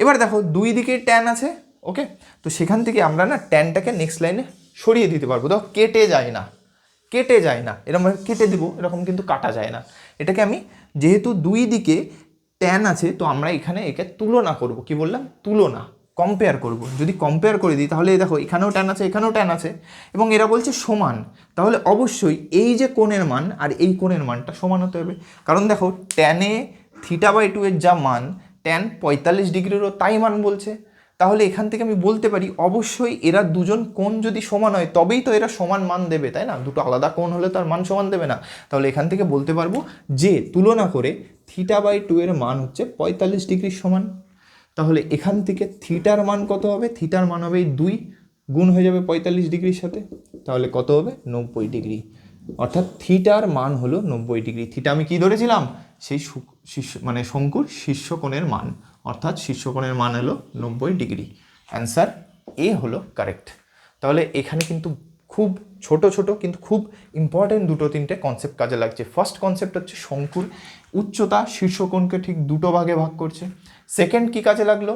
এবার দেখো দুই দিকে ট্যান আছে। ওকে, তো সেখান থেকে আমরা না ট্যানটাকে নেক্সট লাইনে সরিয়ে দিতে পারবো। দেখো কেটে যায় না, কেটে যায় না, এরকম কেটে দিব, এরকম কিন্তু কাটা যায় না। এটাকে আমি, যেহেতু দুই দিকে ট্যান আছে, তো আমরা এখানে একে তুলনা করব। কি বললাম, তুলনা, কম্পেয়ার করব। যদি কম্পেয়ার করে দিই তাহলে দেখো এখানেও ট্যান আছে, এখানেও ট্যান আছে, এবং এরা বলছে সমান। তাহলে অবশ্যই এই যে কোণের মান আর এই কোণের মানটা সমান হতে হবে। কারণ দেখো ট্যানে θ/2 এর যা মান, ট্যান 45 ডিগ্রিরও তাই মান বলছে। তাহলে এখান থেকে আমি বলতে পারি অবশ্যই এরা দুজন কোণ যদি সমান হয় তবেই তো এরা সমান মান দেবে, তাই না? দুটো আলাদা কোণ হলে তার মান সমান দেবে না। তাহলে এখান থেকে বলতে পারবো যে তুলনা করে θ/2 এর মান হচ্ছে 45 ডিগ্রির সমান। তাহলে এখান থেকে থিটার মান কত হবে, থিটার মান হবে 2 গুণ হয়ে যাবে 45 ডিগ্রির সাথে, তাহলে কত হবে 90 ডিগ্রি। অর্থাৎ থিটার মান হলো 90 ডিগ্রি। থিটা আমি কি ধরেছিলাম, সেই শীর্ষ মানে শঙ্কুর শীর্ষকোণের মান, অর্থাৎ শীর্ষকোণের মান হলো 90 ডিগ্রি। অ্যান্সার এ হলো কারেক্ট। তাহলে এখানে কিন্তু খুব ছোট ছোট কিন্তু খুব ইম্পর্টেন্ট দুটো তিনটে কনসেপ্ট কাজে লাগছে। ফার্স্ট কনসেপ্ট হচ্ছে শঙ্কুর উচ্চতা শীর্ষকোণকে ঠিক দুটো ভাগে ভাগ করছে। সেকেন্ড কি কাজে লাগলো,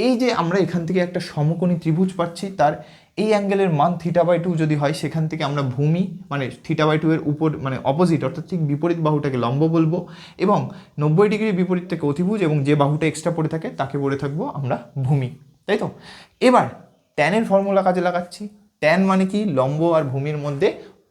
এই যে আমরা এখান থেকে একটা সমকোণী ত্রিভুজ পাচ্ছি, তার এই অ্যাঙ্গেলের মান θ/2 যদি হয়, সেখান থেকে আমরা ভূমি মানে θ/2 এর উপর মানে অপোজিট অর্থাৎ ঠিক বিপরীত বাহুটাকে লম্ব বলবো, এবং 90 ডিগ্রির বিপরীত থেকে অতিভুজ, এবং যে বাহুটা এক্সট্রা পড়ে থাকে তাকে বলে থাকবো আমরা ভূমি, তাই তো? এবার ট্যানের ফর্মুলা কাজে লাগাচ্ছি। ট্যান মানে কি, লম্ব আর ভূমির মধ্যে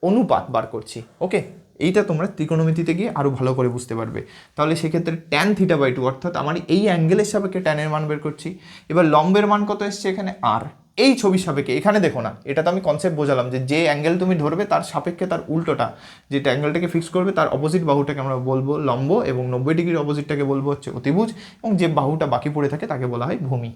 অনুপাত বার করছি। ওকে, এইটা তোমরা ত্রিকোণমিতিতে গিয়ে আরও ভালো করে বুঝতে পারবে। তাহলে সেক্ষেত্রে ট্যান θ/2 অর্থাৎ আমার এই অ্যাঙ্গেলের সাপেক্ষে ট্যানের মান বের করছি। এবার লম্বের মান কত এসছে এখানে আর, এই ছবির সাপেক্ষে। এখানে দেখো না, এটা তো আমি কনসেপ্ট বোঝালাম যে যে অ্যাঙ্গেল তুমি ধরবে তার সাপেক্ষে তার উল্টোটা, যেটা অ্যাঙ্গেলটাকে ফিক্স করবে তার অপোজিট বাহুটাকে আমরা বলবো লম্ব, এবং 90 ডিগ্রির অপোজিটটাকে বলবো হচ্ছে অতিভুজ, এবং যে বাহুটা বাকি পড়ে থাকে তাকে বলা হয় ভূমি।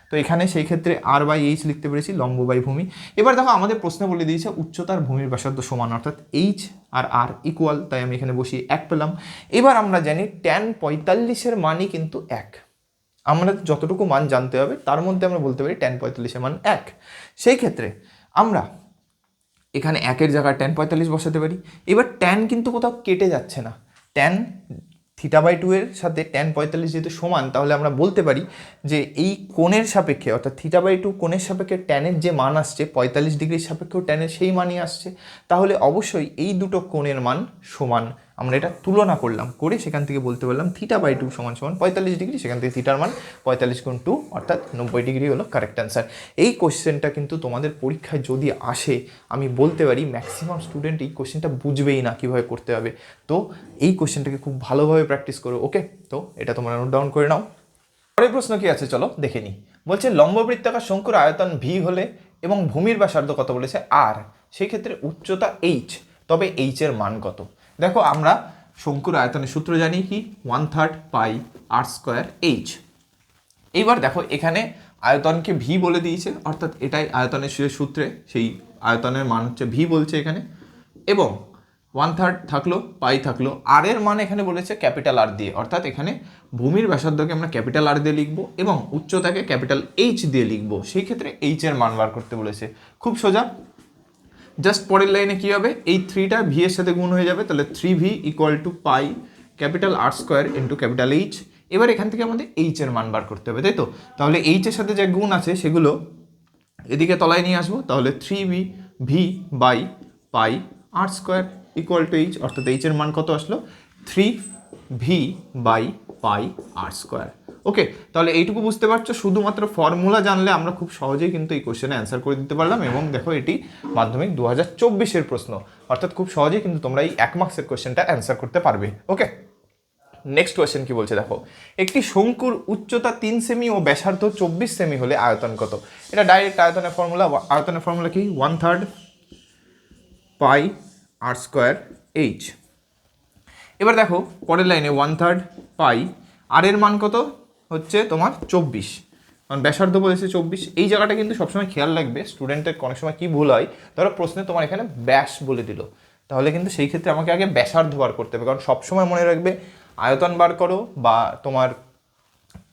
তো এখানে সেই ক্ষেত্রে r/h লিখতে পেরেছি, লম্ব বাই ভূমি। এবার দেখো আমাদের প্রশ্নে বলে দিয়েছে উচ্চতার ভূমির ব্যাসার্ধ সমান, অর্থাৎ h আর r ইকুয়াল, তাই আমি এখানে বসিয়ে 1 পেলাম। এবার আমরা জানি ট্যান 45-এর মানই কিন্তু 1। আমরা যতটুকু মান জানতে হবে তার মধ্যে আমরা বলতে পারি ট্যান 45-এর মান 1। সেই ক্ষেত্রে আমরা এখানে 1-এর জায়গায় ট্যান 45 বসাতে পারি। এবার ট্যান কিন্তু কোথাও কেটে যাচ্ছে না, ট্যান θ/2 এর সাথে ট্যান 45 যেহেতু সমান, তাহলে আমরা বলতে পারি যে এই কোণের সাপেক্ষে অর্থাৎ θ/2 কোণের সাপেক্ষে ট্যানের যে মান আসছে 45 ডিগ্রির সাপেক্ষেও ট্যানের সেই মানই আসছে। তাহলে অবশ্যই এই দুটো কোণের মান সমান। আমরা এটা তুলনা করলাম, করে সেখান থেকে বলতে পারলাম θ/2 সমান সমান 45 ডিগ্রি, সেখান থেকে থিটার মান 45 গুণ 2 অর্থাৎ 90 ডিগ্রি হলো কারেক্ট অ্যান্সার। এই কোশ্চেনটা কিন্তু তোমাদের পরীক্ষায় যদি আসে, আমি বলতে পারি ম্যাক্সিমাম স্টুডেন্ট এই কোশ্চেনটা বুঝবেই না কীভাবে করতে হবে। তো এই কোশ্চেনটাকে খুব ভালোভাবে প্র্যাকটিস করো। ওকে, তো এটা তোমরা নোট ডাউন করে নাও। পরের প্রশ্ন কি আছে চলো দেখে নিই। বলছে লম্ববৃত্তাকার শঙ্কুর আয়তন ভি হলে এবং ভূমির ব্যাসার্ধ কত বলেছে আর, সেই ক্ষেত্রে উচ্চতা এইচ, তবে এইচ এর মান কত? দেখো আমরা শঙ্কুর আয়তনের সূত্র জানি কি, 1/3 পাই r² h। এইবার দেখো এখানে আয়তনকে ভি বলে দিয়েছে, অর্থাৎ এটাই আয়তনের সূত্রে সেই আয়তনের মান হচ্ছে ভি বলছে এখানে, এবং 1/3 থাকলো, পাই থাকলো, আর এর মান এখানে বলেছে ক্যাপিটাল আর দিয়ে, অর্থাৎ এখানে ভূমির ব্যাসার্ধকে আমরা ক্যাপিটাল আর দিয়ে লিখবো এবং উচ্চতাকে ক্যাপিটাল এইচ দিয়ে লিখবো। সেই ক্ষেত্রে এইচ এর মান বার করতে বলেছে, খুব সোজা। জাস্ট পরের লাইনে কী হবে, এই 3টা ভি এর সাথে গুণ হয়ে যাবে, তাহলে 3v = pi capital R square into capital H. এবার এখান থেকে আমাদের এইচ এর মান বার করতে হবে, তাই তো? তাহলে এইচ এর সাথে যে গুণ আছে সেগুলো এদিকে তলায় নিয়ে আসবো, তাহলে 3v/পাই আর স্কোয়ার = এইচ, অর্থাৎ এইচ এর মান কত আসলো, 3v/পাই আর স্কোয়ার। ওকে, তাহলে এইটুকু বুঝতে পারছো, শুধুমাত্র ফর্মুলা জানলে আমরা খুব সহজেই কিন্তু এই কোশ্চেনে অ্যান্সার করে দিতে পারলাম। এবং দেখো এটি মাধ্যমিক 2024-এর প্রশ্ন, অর্থাৎ খুব সহজেই কিন্তু তোমরা এই 1 মার্কসের কোশ্চেনটা অ্যান্সার করতে পারবে। ওকে, নেক্সট কোয়েশ্চেন কি বলছে দেখো, একটি শঙ্কুর উচ্চতা 3 সেমি ও ব্যাসার্ধ 24 সেমি হলে আয়তন কত? এটা ডাইরেক্ট আয়তনের ফর্মুলা। আয়তনের ফর্মুলা কি, 1/3 পাই আর স্কোয়ার এইচ। এবার দেখো পরের লাইনে 1/3 পাই, আর এর মান কত হচ্ছে তোমার 24, কারণ ব্যাসার্ধ বলেছে 24। এই জায়গাটা কিন্তু সবসময় খেয়াল রাখবে, স্টুডেন্টের অনেক সময় কী ভুল হয়, ধরো প্রশ্নে তোমার এখানে ব্যাস বলে দিল, তাহলে কিন্তু সেই ক্ষেত্রে আমাকে আগে ব্যাসার্ধ বার করতে হবে, কারণ সবসময় মনে রাখবে আয়তন বার করো বা তোমার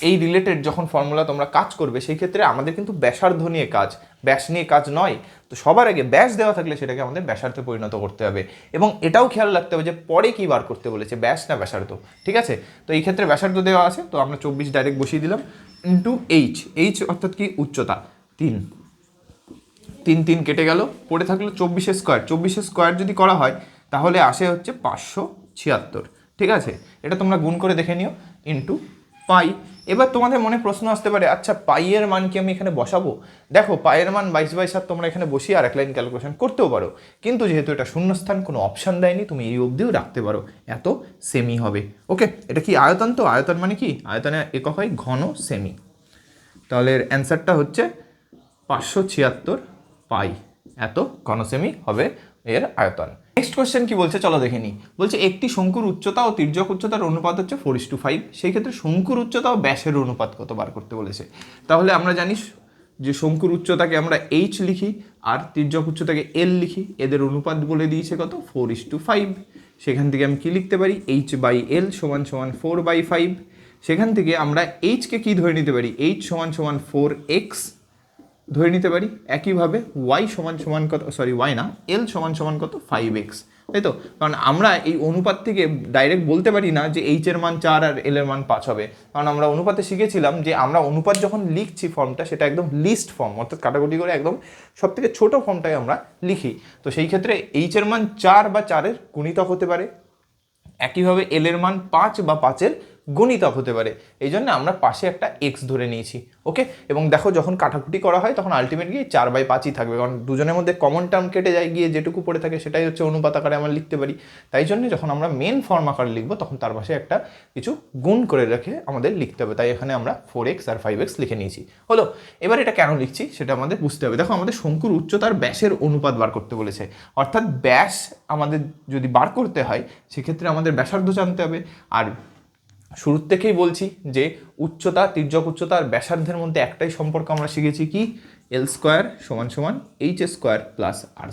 এই রিলেটেড যখন ফর্মুলা তোমরা কাজ করবে সেই ক্ষেত্রে আমাদের কিন্তু ব্যাসার্ধ নিয়ে কাজ, ব্যাস নিয়ে কাজ নয়। তো সবার আগে ব্যাস দেওয়া থাকলে সেটাকে আমাদের ব্যাসার্ধে পরিণত করতে হবে, এবং এটাও খেয়াল রাখতে হবে যে পরে কী বার করতে বলেছে, ব্যাস না ব্যাসার্ধ। ঠিক আছে, তো এই ক্ষেত্রে ব্যাসার্ধ দেওয়া আছে, তো আমরা 24 ডাইরেক্ট বসিয়ে দিলাম, ইন্টু এইচ। এইচ অর্থাৎ কি, উচ্চতা 3, 3 কেটে গেল, পড়ে থাকলো 24 স্কোয়ার। 24 স্কোয়ার যদি করা হয় তাহলে আসে হচ্ছে 576। ঠিক আছে, এটা তোমরা গুণ করে দেখে নিও, ইন্টু পাই। এবার তোমাদের মনে প্রশ্ন আসতে পারে, আচ্ছা পাইয়ের মান কি আমি এখানে বসাবো? দেখো পাইয়ের মান 22/7 তোমরা এখানে বসিয়ে আর এক লাইন ক্যালকুলেশন করতেও পারো, কিন্তু যেহেতু এটা শূন্যস্থান, কোনো অপশান দেয়নি, তুমি এই অবধিও রাখতে পারো, এত সেমি হবে। ওকে, এটা কি আয়তন? তো আয়তন মানে কি, আয়তনের একক হয় ঘন সেমি। তাহলে এর অ্যান্সারটা হচ্ছে 576 পাই, এত ঘন সেমি হবে এর আয়তন। নেক্সট কোয়েশ্চেন কি বলছে চলো দেখে নিই। বলছে একটি শঙ্কুর উচ্চতা ও তির্যক উচ্চতার অনুপাত হচ্ছে 4:5, সেই ক্ষেত্রে শঙ্কুর উচ্চতা ও ব্যাসের অনুপাত কত বার করতে বলেছে। তাহলে আমরা জানি যে শঙ্কুর উচ্চতাকে আমরা এইচ লিখি আর তির্যক উচ্চতাকে এল লিখি, এদের অনুপাত বলে দিয়েছে কত, 4:5। সেখান থেকে আমি কি লিখতে পারি, h/l = 4/5। সেখান থেকে আমরা এইচকে কি ধরে নিতে পারি, h = 4x ধরে নিতে পারি। একইভাবে y = কত, সরি y না, l = কত, 5x, তাই তো? কারণ আমরা এই অনুপাত থেকে ডাইরেক্ট বলতে পারি না যে এইচ এর মান 4 আর এল এর মান 5 হবে, কারণ আমরা অনুপাতে শিখেছিলাম যে আমরা অনুপাত যখন লিখছি ফর্মটা সেটা একদম লিস্ট ফর্ম, অর্থাৎ কাটাকুটি করে একদম সব থেকে ছোটো ফর্মটাই আমরা লিখি। তো সেই ক্ষেত্রে এইচ এর মান 4 বা 4-এর গুণিতক হতে পারে, একইভাবে এল এর মান 5 বা 5-এর গুণিতক হতে পারে, এই জন্য আমরা পাশে একটা এক্স ধরে নিয়েছি। ওকে, এবং দেখো যখন কাটাকুটি করা হয় তখন আলটিমেটলি 4/5ই থাকবে, কারণ দুজনের মধ্যে কমন টার্ম কেটে যায়, গিয়ে যেটুকু পড়ে থাকে সেটাই হচ্ছে অনুপাত আকারে আমরা লিখতে পারি। তাই জন্য যখন আমরা মেন ফর্ম আকারে লিখবো তখন তার পাশে একটা কিছু গুণ করে রেখে আমাদের লিখতে হবে। তাই এখানে আমরা 4x আর 5x লিখে নিয়েছি। হলো, এবার এটা কেন লিখছি সেটা আমাদের বুঝতে হবে। দেখো আমাদের শঙ্কুর উচ্চতার ব্যাসের অনুপাত বার করতে বলেছে, অর্থাৎ ব্যাস আমাদের যদি বার করতে হয় সেক্ষেত্রে আমাদের ব্যাসার্ধ জানতে হবে। আর শুরুর থেকেই বলছি যে উচ্চতা, তির্যক উচ্চতা আর ব্যাসার্ধের মধ্যে একটাই সম্পর্ক আমরা শিখেছি, কি, l² = h² + r²,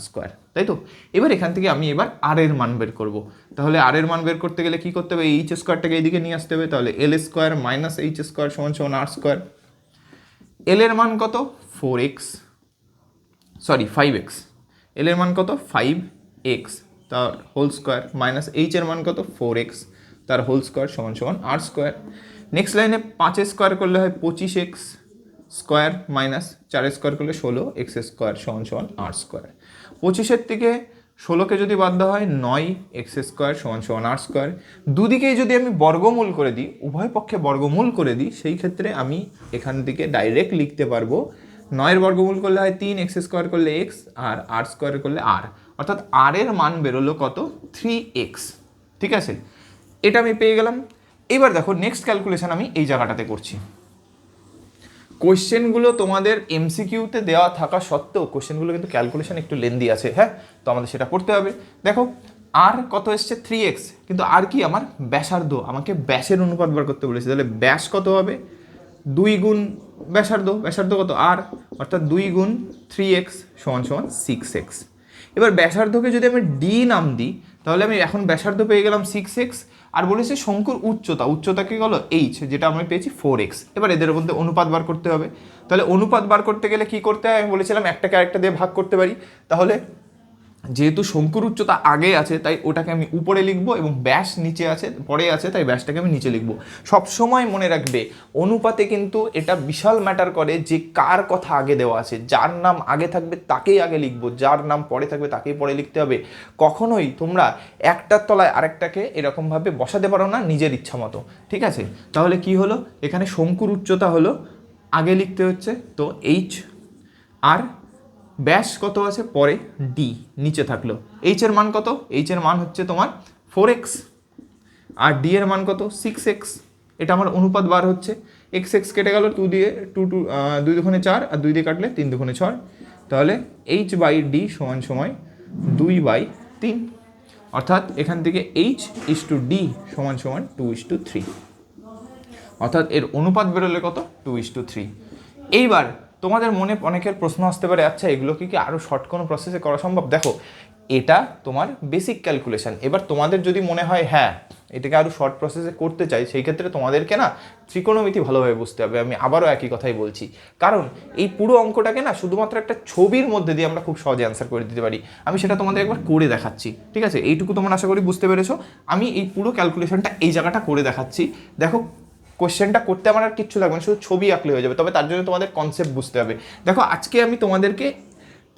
তাই তো? এবার এখান থেকে আমি এবার আর এর মান বের করব। তাহলে আর এর মান বের করতে গেলে কি করতে হবে, h²টাকে এইদিকে নিয়ে আসতে হবে, তাহলে l² - h² = r²। l এর মান কত, 5x, l এর মান কত, 5x তার হোল স্কোয়ার, মাইনাস h এর মান কত, 4x তার হোল স্কোয়ার = r²। নেক্সট লাইনে 5 স্কোয়ার করলে হয় 25x স্কোয়ার, মাইনাস 4 স্কোয়ার করলে 16x² = r²। 25-এর থেকে 16কে যদি বাদ দেওয়া হয় 9x² = r²। দুদিকেই যদি আমি বর্গমূল করে দিই, উভয় পক্ষে বর্গমূল করে দিই, সেই ক্ষেত্রে আমি এখান থেকে ডাইরেক্ট লিখতে পারবো 9-এর বর্গমূল করলে হয় 3, x² করলে x আর r² করলে r, অর্থাৎ r এর মান বেরোলো কত, 3x। ঠিক আছে, এটা আমি পেয়ে গেলাম। এবার দেখো নেক্সট ক্যালকুলেশন আমি এই জায়গাটাতে করছি। কোয়েশ্চেনগুলো তোমাদের এমসিকিউতে দেওয়া থাকা সত্ত্বেও কোয়েশ্চেনগুলো কিন্তু ক্যালকুলেশন একটু লেন্দি আছে, হ্যাঁ, তো আমাদের সেটা পড়তে হবে। দেখো আর কত এসছে, 3x, কিন্তু আর কি, আমার ব্যাসার্ধ, আমাকে ব্যাসের অনুপাত বার করতে বলেছে, তাহলে ব্যাস কত হবে, 2 গুণ ব্যাসার্ধ, ব্যাসার্ধ কত আর, অর্থাৎ 2 গুণ 3x সমান সমান 6x। এবার ব্যাসার্ধকে যদি আমি ডি নাম দিই তাহলে আমি এখন ব্যাসার্ধ পেয়ে গেলাম 6x, আর বলেছে শঙ্কুর উচ্চতা, উচ্চতাকে হলো এইচ, যেটা আমি পেয়েছি 4x। এবার এদের মধ্যে অনুপাত বার করতে হবে। তাহলে অনুপাত বার করতে গেলে কি করতে হয়, আমি বলেছিলাম একটাকে আরেকটা দিয়ে ভাগ করতে পারি। তাহলে যেহেতু শঙ্কুর উচ্চতা আগে আছে তাই ওটাকে আমি উপরে লিখবো, এবং ব্যাস নিচে আছে, পরে আছে, তাই ব্যাসটাকে আমি নিচে লিখবো। সবসময় মনে রাখবে অনুপাতে কিন্তু এটা বিশাল ম্যাটার করে যে কার কথা আগে দেওয়া আছে। যার নাম আগে থাকবে তাকেই আগে লিখবো, যার নাম পরে থাকবে তাকেই পরে লিখতে হবে। কখনোই তোমরা একটার তলায় আরেকটাকে এরকমভাবে বসাতে পারো না নিজের ইচ্ছা মতো, ঠিক আছে? তাহলে কি হলো, এখানে শঙ্কুর উচ্চতা হলো আগে লিখতে হচ্ছে, তো এইচ, আর ব্যাস কত আছে পরে, ডি নিচে থাকলো। এইচ এর মান কত, এইচ এর মান হচ্ছে তোমার 4x, আর ডি এর মান কত 6x। এটা আমার অনুপাত বার হচ্ছে, এক্স এক্স কেটে গেল, 2 দিয়ে 2 দুগুণে 4, আর 2 দিয়ে কাটলে 3 দুগুণে 6, তাহলে এইচ বাই ডি সমান সমান 2/3, অর্থাৎ এখান থেকে এইচ ইস টু ডি সমান সমান 2:3, অর্থাৎ এর অনুপাত বেরোলে কত 2:3। এইবার তোমাদের মনে অনেকের প্রশ্ন আসতে পারে, আচ্ছা এগুলো কি আরও শর্ট কোনো প্রসেসে করা সম্ভব? দেখো এটা তোমার বেসিক ক্যালকুলেশন। এবার তোমাদের যদি মনে হয় হ্যাঁ এটাকে আরও শর্ট প্রসেসে করতে চাই, সেই ক্ষেত্রে তোমাদেরকে না ত্রিকোণমিতি ভালোভাবে বুঝতে হবে। আমি আবারও একই কথাই বলছি, কারণ এই পুরো অঙ্কটাকে না শুধুমাত্র একটা ছবির মধ্যে দিয়ে আমরা খুব সহজে অ্যান্সার করে দিতে পারি। আমি সেটা তোমাদের একবার করে দেখাচ্ছি, ঠিক আছে? এইটুকু তোমরা আশা করি বুঝতে পেরেছো। আমি এই পুরো ক্যালকুলেশনটা এই জায়গাটা করে দেখাচ্ছি। দেখো কোশ্চেনটা করতে আমার আর কিচ্ছু লাগবে না, শুধু ছবি আঁকলে হয়ে যাবে, তবে তার জন্য তোমাদের কনসেপ্ট বুঝতে হবে। দেখো আজকে আমি তোমাদেরকে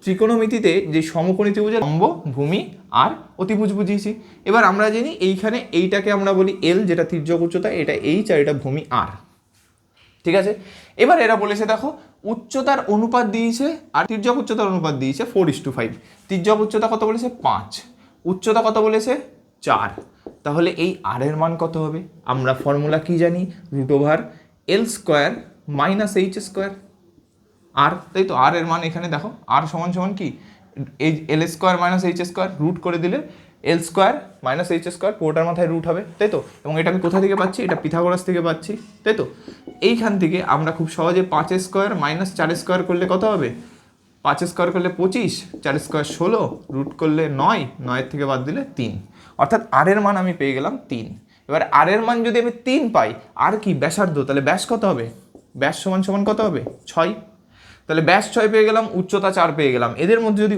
ত্রিকোণমিতিতে যে সমকোণী ত্রিভুজের লম্ব, ভূমি আর অতিভুজ বুঝিয়েছি। এবার আমরা জানি এইখানে এইটাকে আমরা বলি এল, যেটা তির্যক উচ্চতা, এটা এইচ, আর এটা ভূমি আর, ঠিক আছে? এবার এরা বলেছে দেখো উচ্চতার অনুপাত দিয়েছে আর তির্যক উচ্চতার অনুপাত দিয়েছে 4:5। তির্যক উচ্চতা কত বলেছে 5, উচ্চতা কত বলেছে 4। তাহলে এই আর এর মান কত হবে? আমরা ফর্মুলা কি জানি, √L² - H²। আর তাই তো, আর এর মান এখানে দেখো আর সমান সমান কি, এই L² - H², রুট করে দিলে L² - H², পুরোটার মাথায় রুট হবে, তাই তো? এবং এটা আমি কোথা থেকে পাচ্ছি, এটা পিথাগোরাস থেকে পাচ্ছি, তাই তো? এইখান থেকে আমরা খুব সহজে 5² - 4² করলে কত হবে, 5² করলে 25, 4² 16, রুট করলে 9, 9 থেকে বাদ দিলে 3, অর্থাৎ আর এর মান আমি পেয়ে গেলাম 3। এবার আর এর মান যদি আমি 3 পাই, আর কি ব্যাসার্ধ, তাহলে ব্যাস কত হবে, ব্যাস সমান সমান কত হবে 6। তাহলে ব্যাস 6 পেয়ে গেলাম, উচ্চতা 4 পেয়ে গেলাম। এদের মধ্যে যদি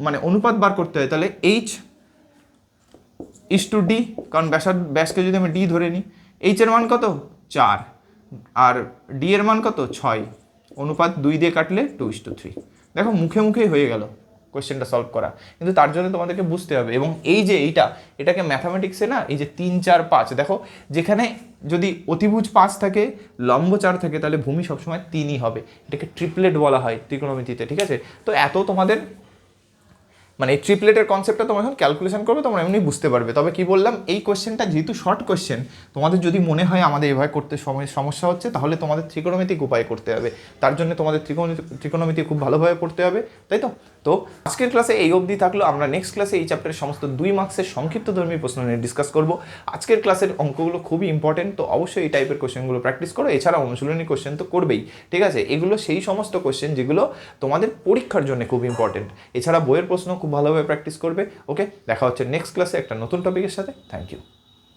মানে অনুপাত বার করতে হয় তাহলে এইচ ইস টু ডি, কারণ ব্যাসকে যদি আমি ডি ধরে নিই, এইচ এর মান কত 4 আর ডি এর মান কত 6, অনুপাত 2 দিয়ে কাটলে 2:3। দেখো মুখে মুখেই হয়ে গেল কোয়েশ্চেনটা সলভ করা, কিন্তু তার জন্য তোমাদেরকে বুঝতে হবে। এবং এই যে এটাকে ম্যাথামেটিক্সে না এই যে 3, 4, 5, দেখো যেখানে যদি অতিভুজ 5 থাকে, লম্ব 4 থাকে, তাহলে ভূমি সবসময় 3ই হবে। এটাকে ট্রিপলেট বলা হয় ত্রিকোণমিতিতে, ঠিক আছে? তো এত তোমাদের মানে এই ট্রিপলেটের কনসেপ্টটা তোমরা যখন ক্যালকুলেশন করবে তোমরা এমনি বুঝতে পারবে। তবে কি বললাম, এই কোয়েশ্চেনটা যেহেতু শর্ট কোয়েশ্চেন, তোমাদের যদি মনে হয় আমাদের এভাবে করতে সমস্যা হচ্ছে, তাহলে তোমাদের ত্রিকোণমিতিক উপায় করতে হবে। তার জন্য তোমাদের ত্রিকোণমিতি খুব ভালোভাবে পড়তে হবে, তাই তো? তো আজকের ক্লাসে এই অবধি থাকলো। আমরা নেক্সট ক্লাসে এই চ্যাপ্টারের সমস্ত 2 মার্কসের সংক্ষিপ্ত ধর্মী প্রশ্ন নিয়ে ডিসকাস করব। আজকের ক্লাসের অঙ্কগুলো খুবই ইম্পর্টেন্ট, তো অবশ্যই এই টাইপের কোয়েশ্চেনগুলো প্র্যাকটিস করো। এছাড়া অনুশীলনী কোয়েশ্চেন তো করবেই, ঠিক আছে? এগুলো সেই সমস্ত কোয়েশ্চেন যেগুলো তোমাদের পরীক্ষার জন্য খুব ইম্পর্টেন্ট। এছাড়া বইয়ের প্রশ্ন খুব ভালোভাবে প্র্যাকটিস করবে। ওকে, দেখা হচ্ছে নেক্সট ক্লাসে একটা নতুন টপিকের সাথে। Thank you.